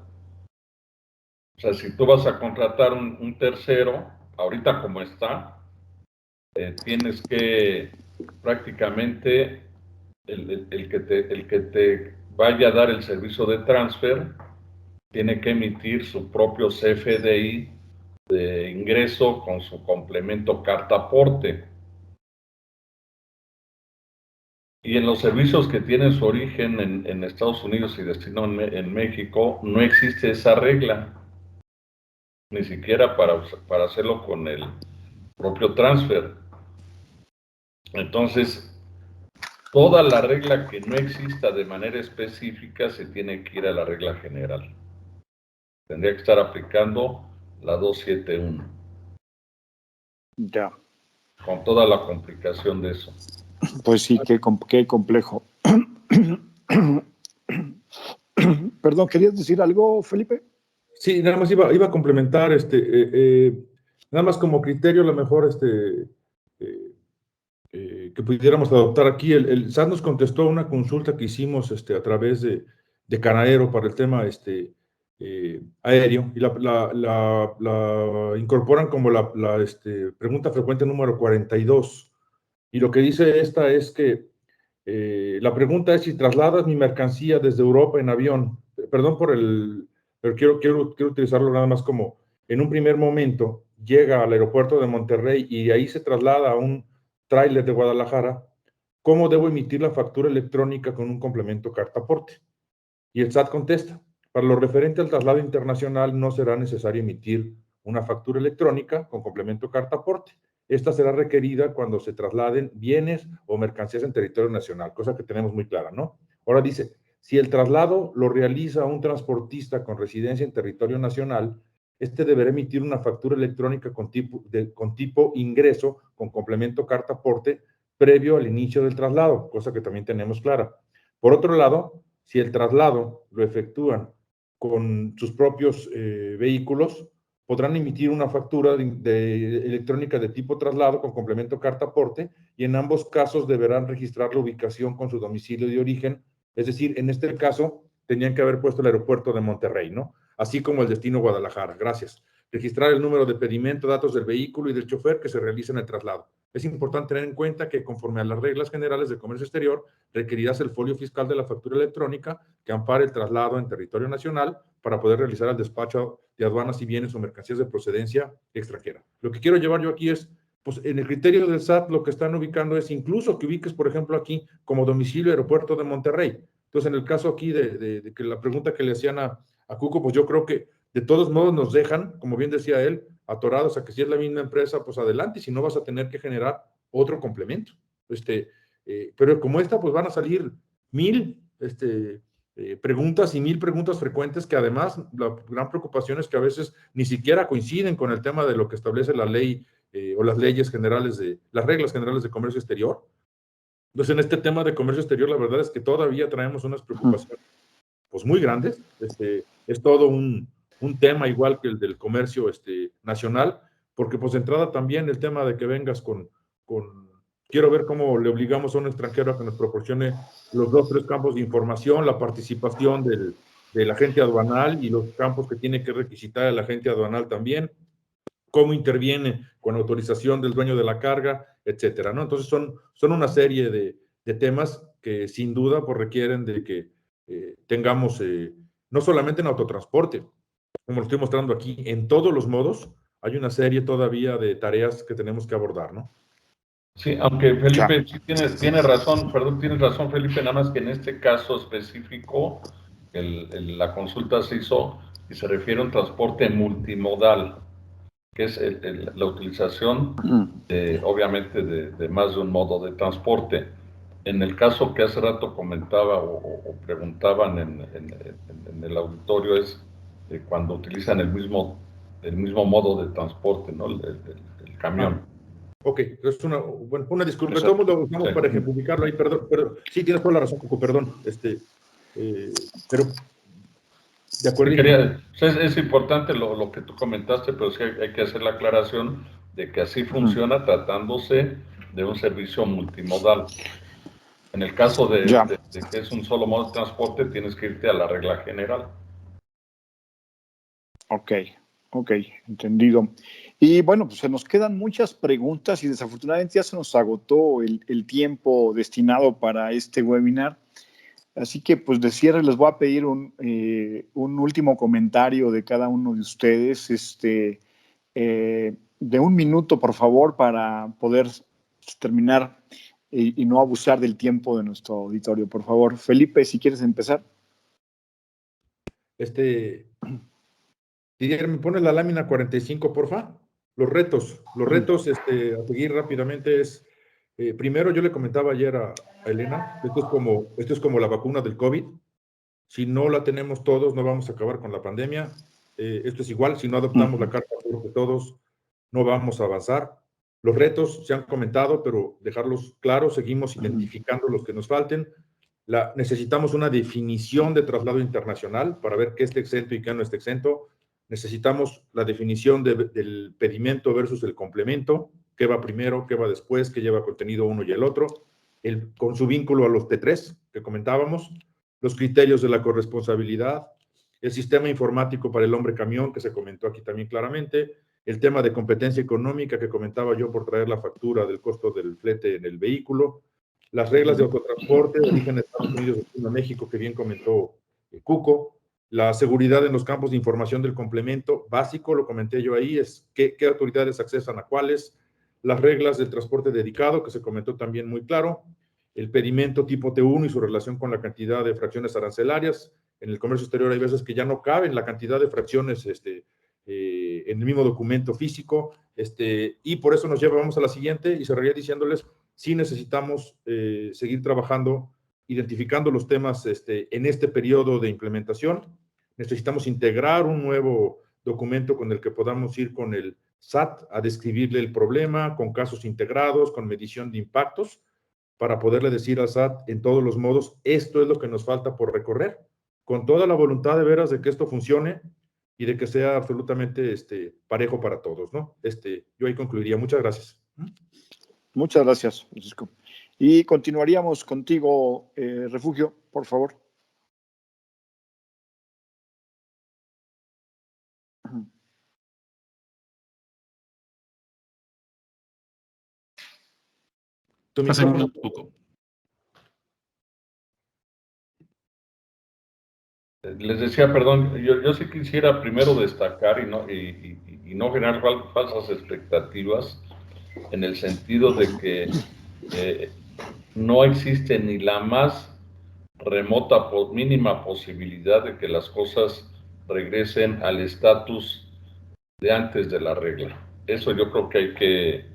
O sea, si tú vas a contratar un tercero, ahorita como está, tienes que prácticamente el que te vaya a dar el servicio de transfer tiene que emitir su propio CFDI de ingreso con su complemento carta aporte. Y en los servicios que tienen su origen en Estados Unidos y destino en México, no existe esa regla, ni siquiera para hacerlo con el propio transfer. Entonces, toda la regla que no exista de manera específica se tiene que ir a la regla general. Tendría que estar aplicando la 271. Ya. Con toda la complicación de eso. Pues sí, qué complejo. Perdón, ¿querías decir algo, Felipe? Sí, nada más iba a complementar, nada más como criterio, a lo mejor, que pudiéramos adoptar aquí. El SAT nos contestó una consulta que hicimos a través de Canaero para el tema aéreo, y la incorporan como la pregunta frecuente número 42. Y lo que dice esta es que la pregunta es si trasladas mi mercancía desde Europa en avión. Perdón pero quiero utilizarlo nada más como en un primer momento llega al aeropuerto de Monterrey y de ahí se traslada a un tráiler de Guadalajara. ¿Cómo debo emitir la factura electrónica con un complemento carta aporte? Y el SAT contesta: para lo referente al traslado internacional no será necesario emitir una factura electrónica con complemento carta aporte. Esta será requerida cuando se trasladen bienes o mercancías en territorio nacional, cosa que tenemos muy clara, ¿no? Ahora dice, si el traslado lo realiza un transportista con residencia en territorio nacional, este deberá emitir una factura electrónica con tipo ingreso con complemento carta aporte previo al inicio del traslado, cosa que también tenemos clara. Por otro lado, si el traslado lo efectúan con sus propios vehículos, podrán emitir una factura electrónica de tipo traslado con complemento carta aporte, y en ambos casos deberán registrar la ubicación con su domicilio de origen. Es decir, en este caso tenían que haber puesto el aeropuerto de Monterrey, ¿no? Así como el destino Guadalajara. Gracias. Registrar el número de pedimento, datos del vehículo y del chofer que se realiza en el traslado. Es importante tener en cuenta que, conforme a las reglas generales de comercio exterior, requerirás el folio fiscal de la factura electrónica que ampare el traslado en territorio nacional para poder realizar el despacho de aduanas y bienes o mercancías de procedencia extranjera. Lo que quiero llevar yo aquí es, pues en el criterio del SAT lo que están ubicando es incluso que ubiques, por ejemplo, aquí como domicilio aeropuerto de Monterrey. Entonces, en el caso aquí de que la pregunta que le hacían a Cuco, pues yo creo que de todos modos nos dejan, como bien decía él, atorados a que si es la misma empresa, pues adelante, y si no vas a tener que generar otro complemento. Pero como esta, pues van a salir 1000 preguntas y 1000 preguntas frecuentes, que además la gran preocupación es que a veces ni siquiera coinciden con el tema de lo que establece la ley o las leyes generales las reglas generales de comercio exterior. Entonces, en este tema de comercio exterior, la verdad es que todavía traemos unas preocupaciones pues muy grandes. Es todo un tema igual que el del comercio nacional, porque pues de entrada también el tema de que vengas quiero ver cómo le obligamos a un extranjero a que nos proporcione los 2 o 3 campos de información, la participación del agente aduanal y los campos que tiene que requisitar el agente aduanal también, cómo interviene con autorización del dueño de la carga, etcétera, ¿no? Entonces son una serie de temas que sin duda pues requieren de que tengamos, no solamente en autotransporte, como lo estoy mostrando aquí, en todos los modos, hay una serie todavía de tareas que tenemos que abordar, ¿no? Sí, aunque Felipe, sí tienes razón, tienes razón, Felipe, nada más que en este caso específico, la consulta se hizo y se refiere a un transporte multimodal. que es la utilización, obviamente, de más de un modo de transporte. En el caso que hace rato comentaba o preguntaban en el auditorio, es cuando utilizan el mismo modo de transporte, ¿no? El camión. Ok, es una disculpa. Exacto. Todo el mundo usamos para ejemplificarlo ahí, perdón, sí, tienes toda la razón, Coco, perdón. Pero, de acuerdo. Es importante lo que tú comentaste, pero sí hay que hacer la aclaración de que así funciona tratándose de un servicio multimodal. En el caso de que es un solo modo de transporte, tienes que irte a la regla general. Ok, entendido. Y bueno, pues se nos quedan muchas preguntas y desafortunadamente ya se nos agotó el tiempo destinado para este webinar. Así que pues de cierre les voy a pedir un último comentario de cada uno de ustedes, de 1 minuto, por favor, para poder terminar y no abusar del tiempo de nuestro auditorio. Por favor, Felipe, si quieres empezar. Didier, ¿me pones la lámina 45, porfa? Los retos a seguir rápidamente es, primero yo le comentaba ayer a Elena, esto es como la vacuna del COVID. Si no la tenemos todos, no vamos a acabar con la pandemia. Esto es igual, si no adoptamos la carta de todos, no vamos a avanzar. Los retos se han comentado, pero dejarlos claros, seguimos identificando los que nos falten. Necesitamos una definición de traslado internacional para ver qué está exento y qué no está exento. Necesitamos la definición del pedimento versus el complemento, qué va primero, qué va después, qué lleva contenido uno y el otro, con su vínculo a los T3 que comentábamos, los criterios de la corresponsabilidad, el sistema informático para el hombre camión, que se comentó aquí también claramente, el tema de competencia económica que comentaba yo por traer la factura del costo del flete en el vehículo, las reglas de autotransporte, origen de Estados Unidos, destino a México, que bien comentó Cuco, la seguridad en los campos de información del complemento básico, lo comenté yo ahí, es qué autoridades accesan a cuáles, las reglas del transporte dedicado, que se comentó también muy claro, el pedimento tipo T1 y su relación con la cantidad de fracciones arancelarias. En el comercio exterior hay veces que ya no caben la cantidad de fracciones en el mismo documento físico, y por eso vamos a la siguiente, y cerraría diciéndoles, sí necesitamos seguir trabajando, identificando los temas en este periodo de implementación. Necesitamos integrar un nuevo documento con el que podamos ir con el SAT a describirle el problema, con casos integrados, con medición de impactos, para poderle decir al SAT en todos los modos, esto es lo que nos falta por recorrer, con toda la voluntad de veras de que esto funcione y de que sea absolutamente parejo para todos, ¿no? Yo ahí concluiría. Muchas gracias. Muchas gracias, Francisco. Y continuaríamos contigo, Refugio, por favor. Tu micrófono. Les decía, perdón, yo sí quisiera primero destacar y no generar falsas expectativas, en el sentido de que no existe ni la más remota, mínima posibilidad de que las cosas regresen al estatus de antes de la regla. Eso yo creo que hay que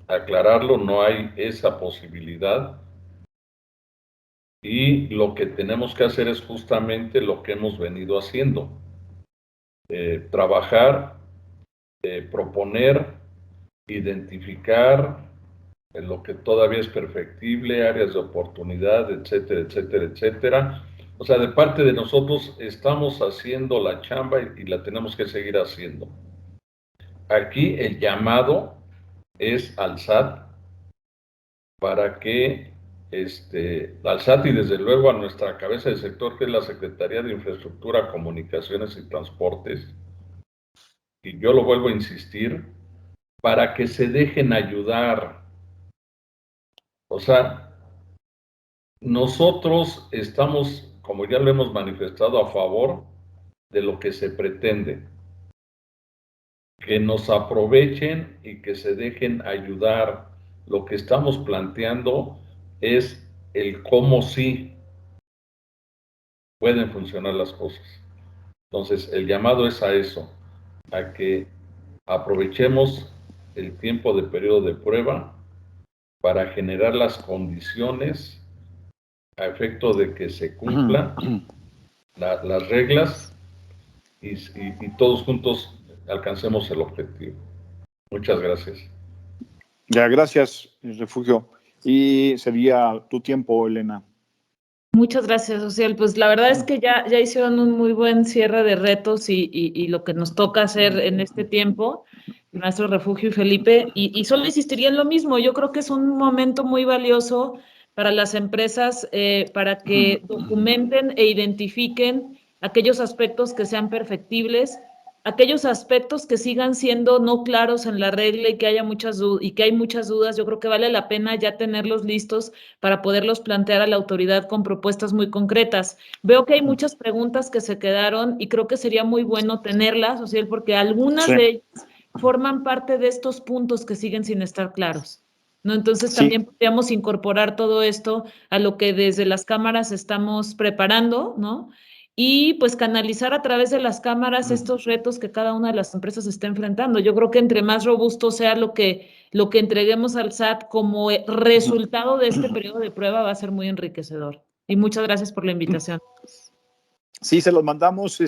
aclararlo, no hay esa posibilidad. Y lo que tenemos que hacer es justamente lo que hemos venido haciendo. Trabajar, proponer, identificar lo que todavía es perfectible, áreas de oportunidad, etcétera, etcétera, etcétera. O sea, de parte de nosotros estamos haciendo la chamba y la tenemos que seguir haciendo. Aquí el llamado es al SAT para que al SAT y desde luego a nuestra cabeza de sector, que es la Secretaría de Infraestructura, Comunicaciones y Transportes, y yo lo vuelvo a insistir, para que se dejen ayudar. O sea, nosotros estamos, como ya lo hemos manifestado, a favor de lo que se pretende, que nos aprovechen y que se dejen ayudar. Lo que estamos planteando es el cómo sí pueden funcionar las cosas. Entonces, el llamado es a eso, a que aprovechemos el tiempo de periodo de prueba para generar las condiciones a efecto de que se cumplan las reglas y todos juntos alcancemos el objetivo. Muchas gracias. Ya, gracias, Refugio. Y sería tu tiempo, Elena. Muchas gracias, Ociel. Pues la verdad es que ya hicieron un muy buen cierre de retos y lo que nos toca hacer en este tiempo, nuestro Refugio y Felipe, y solo insistiría en lo mismo. Yo creo que es un momento muy valioso para las empresas para que documenten e identifiquen aquellos aspectos que sean perfectibles, aquellos aspectos que sigan siendo no claros en la regla y que hay muchas dudas. Yo creo que vale la pena ya tenerlos listos para poderlos plantear a la autoridad con propuestas muy concretas. Veo que hay muchas preguntas que se quedaron y creo que sería muy bueno tenerlas, Ociel, porque algunas de ellas forman parte de estos puntos que siguen sin estar claros, ¿no? Entonces también podríamos incorporar todo esto a lo que desde las cámaras estamos preparando, ¿no? Y pues canalizar a través de las cámaras estos retos que cada una de las empresas está enfrentando. Yo creo que entre más robusto sea lo que entreguemos al SAT como resultado de este periodo de prueba va a ser muy enriquecedor. Y muchas gracias por la invitación. Sí, se los mandamos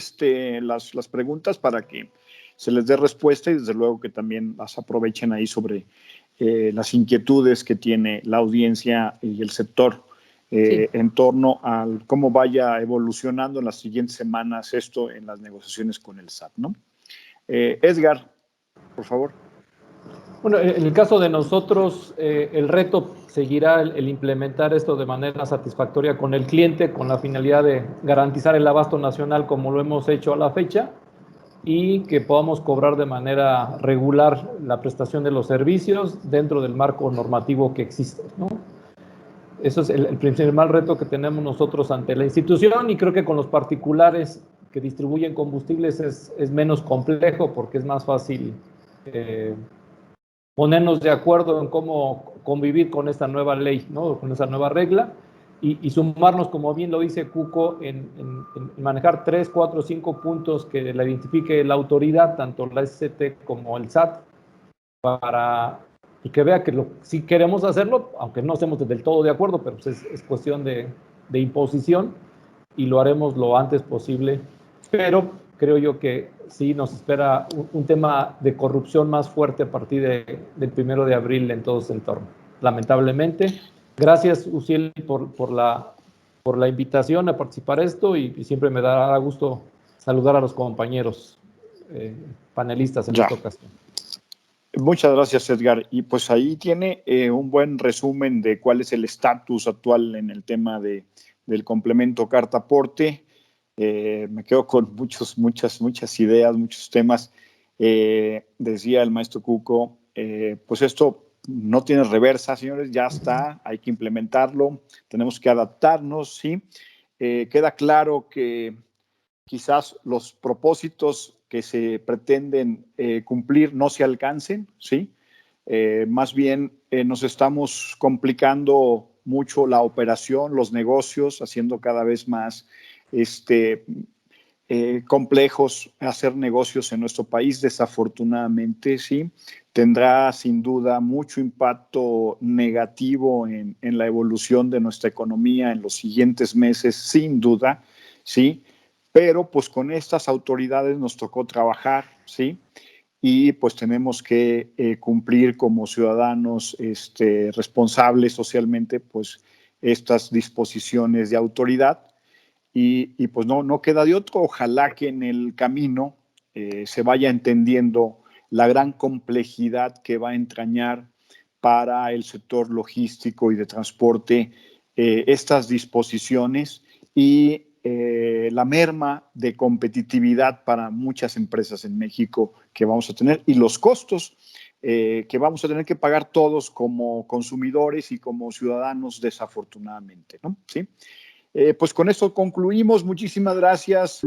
las preguntas para que se les dé respuesta y desde luego que también las aprovechen ahí sobre las inquietudes que tiene la audiencia y el sector en torno a cómo vaya evolucionando en las siguientes semanas esto en las negociaciones con el SAT, ¿no? Edgar, por favor. Bueno, en el caso de nosotros, el reto seguirá el implementar esto de manera satisfactoria con el cliente, con la finalidad de garantizar el abasto nacional como lo hemos hecho a la fecha y que podamos cobrar de manera regular la prestación de los servicios dentro del marco normativo que existe, ¿no? Eso es el principal reto que tenemos nosotros ante la institución y creo que con los particulares que distribuyen combustibles es menos complejo porque es más fácil ponernos de acuerdo en cómo convivir con esta nueva ley, ¿no? Con esa nueva regla y sumarnos, como bien lo dice Cuco, en manejar 3, 4, 5 puntos que la identifique la autoridad, tanto la SCT como el SAT, para que vea que si queremos hacerlo, aunque no estemos del todo de acuerdo, pero pues es cuestión de imposición y lo haremos lo antes posible, pero creo yo que sí nos espera un tema de corrupción más fuerte a partir del 1 de abril en todo ese entorno, lamentablemente. Gracias, Uciel, por la invitación a participar en esto y siempre me dará gusto saludar a los compañeros panelistas en esta ocasión. Muchas gracias, Edgar. Y pues ahí tiene un buen resumen de cuál es el estatus actual en el tema del complemento carta aporte. Me quedo con muchas ideas, muchos temas. Decía el maestro Cuco, pues esto no tiene reversa, señores, ya está, hay que implementarlo, tenemos que adaptarnos, ¿sí? Queda claro que quizás los propósitos que se pretenden cumplir no se alcancen, ¿sí? Más bien nos estamos complicando mucho la operación, los negocios, haciendo cada vez más complejos hacer negocios en nuestro país, desafortunadamente, sí. Tendrá sin duda mucho impacto negativo en la evolución de nuestra economía en los siguientes meses, sin duda, sí. Pero pues con estas autoridades nos tocó trabajar, sí. Y pues tenemos que cumplir como ciudadanos responsables socialmente, pues estas disposiciones de autoridad. Y pues no queda de otro. Ojalá que en el camino se vaya entendiendo la gran complejidad que va a entrañar para el sector logístico y de transporte estas disposiciones y la merma de competitividad para muchas empresas en México que vamos a tener y los costos que vamos a tener que pagar todos como consumidores y como ciudadanos, desafortunadamente, ¿no? ¿Sí? Pues con esto concluimos. Muchísimas gracias.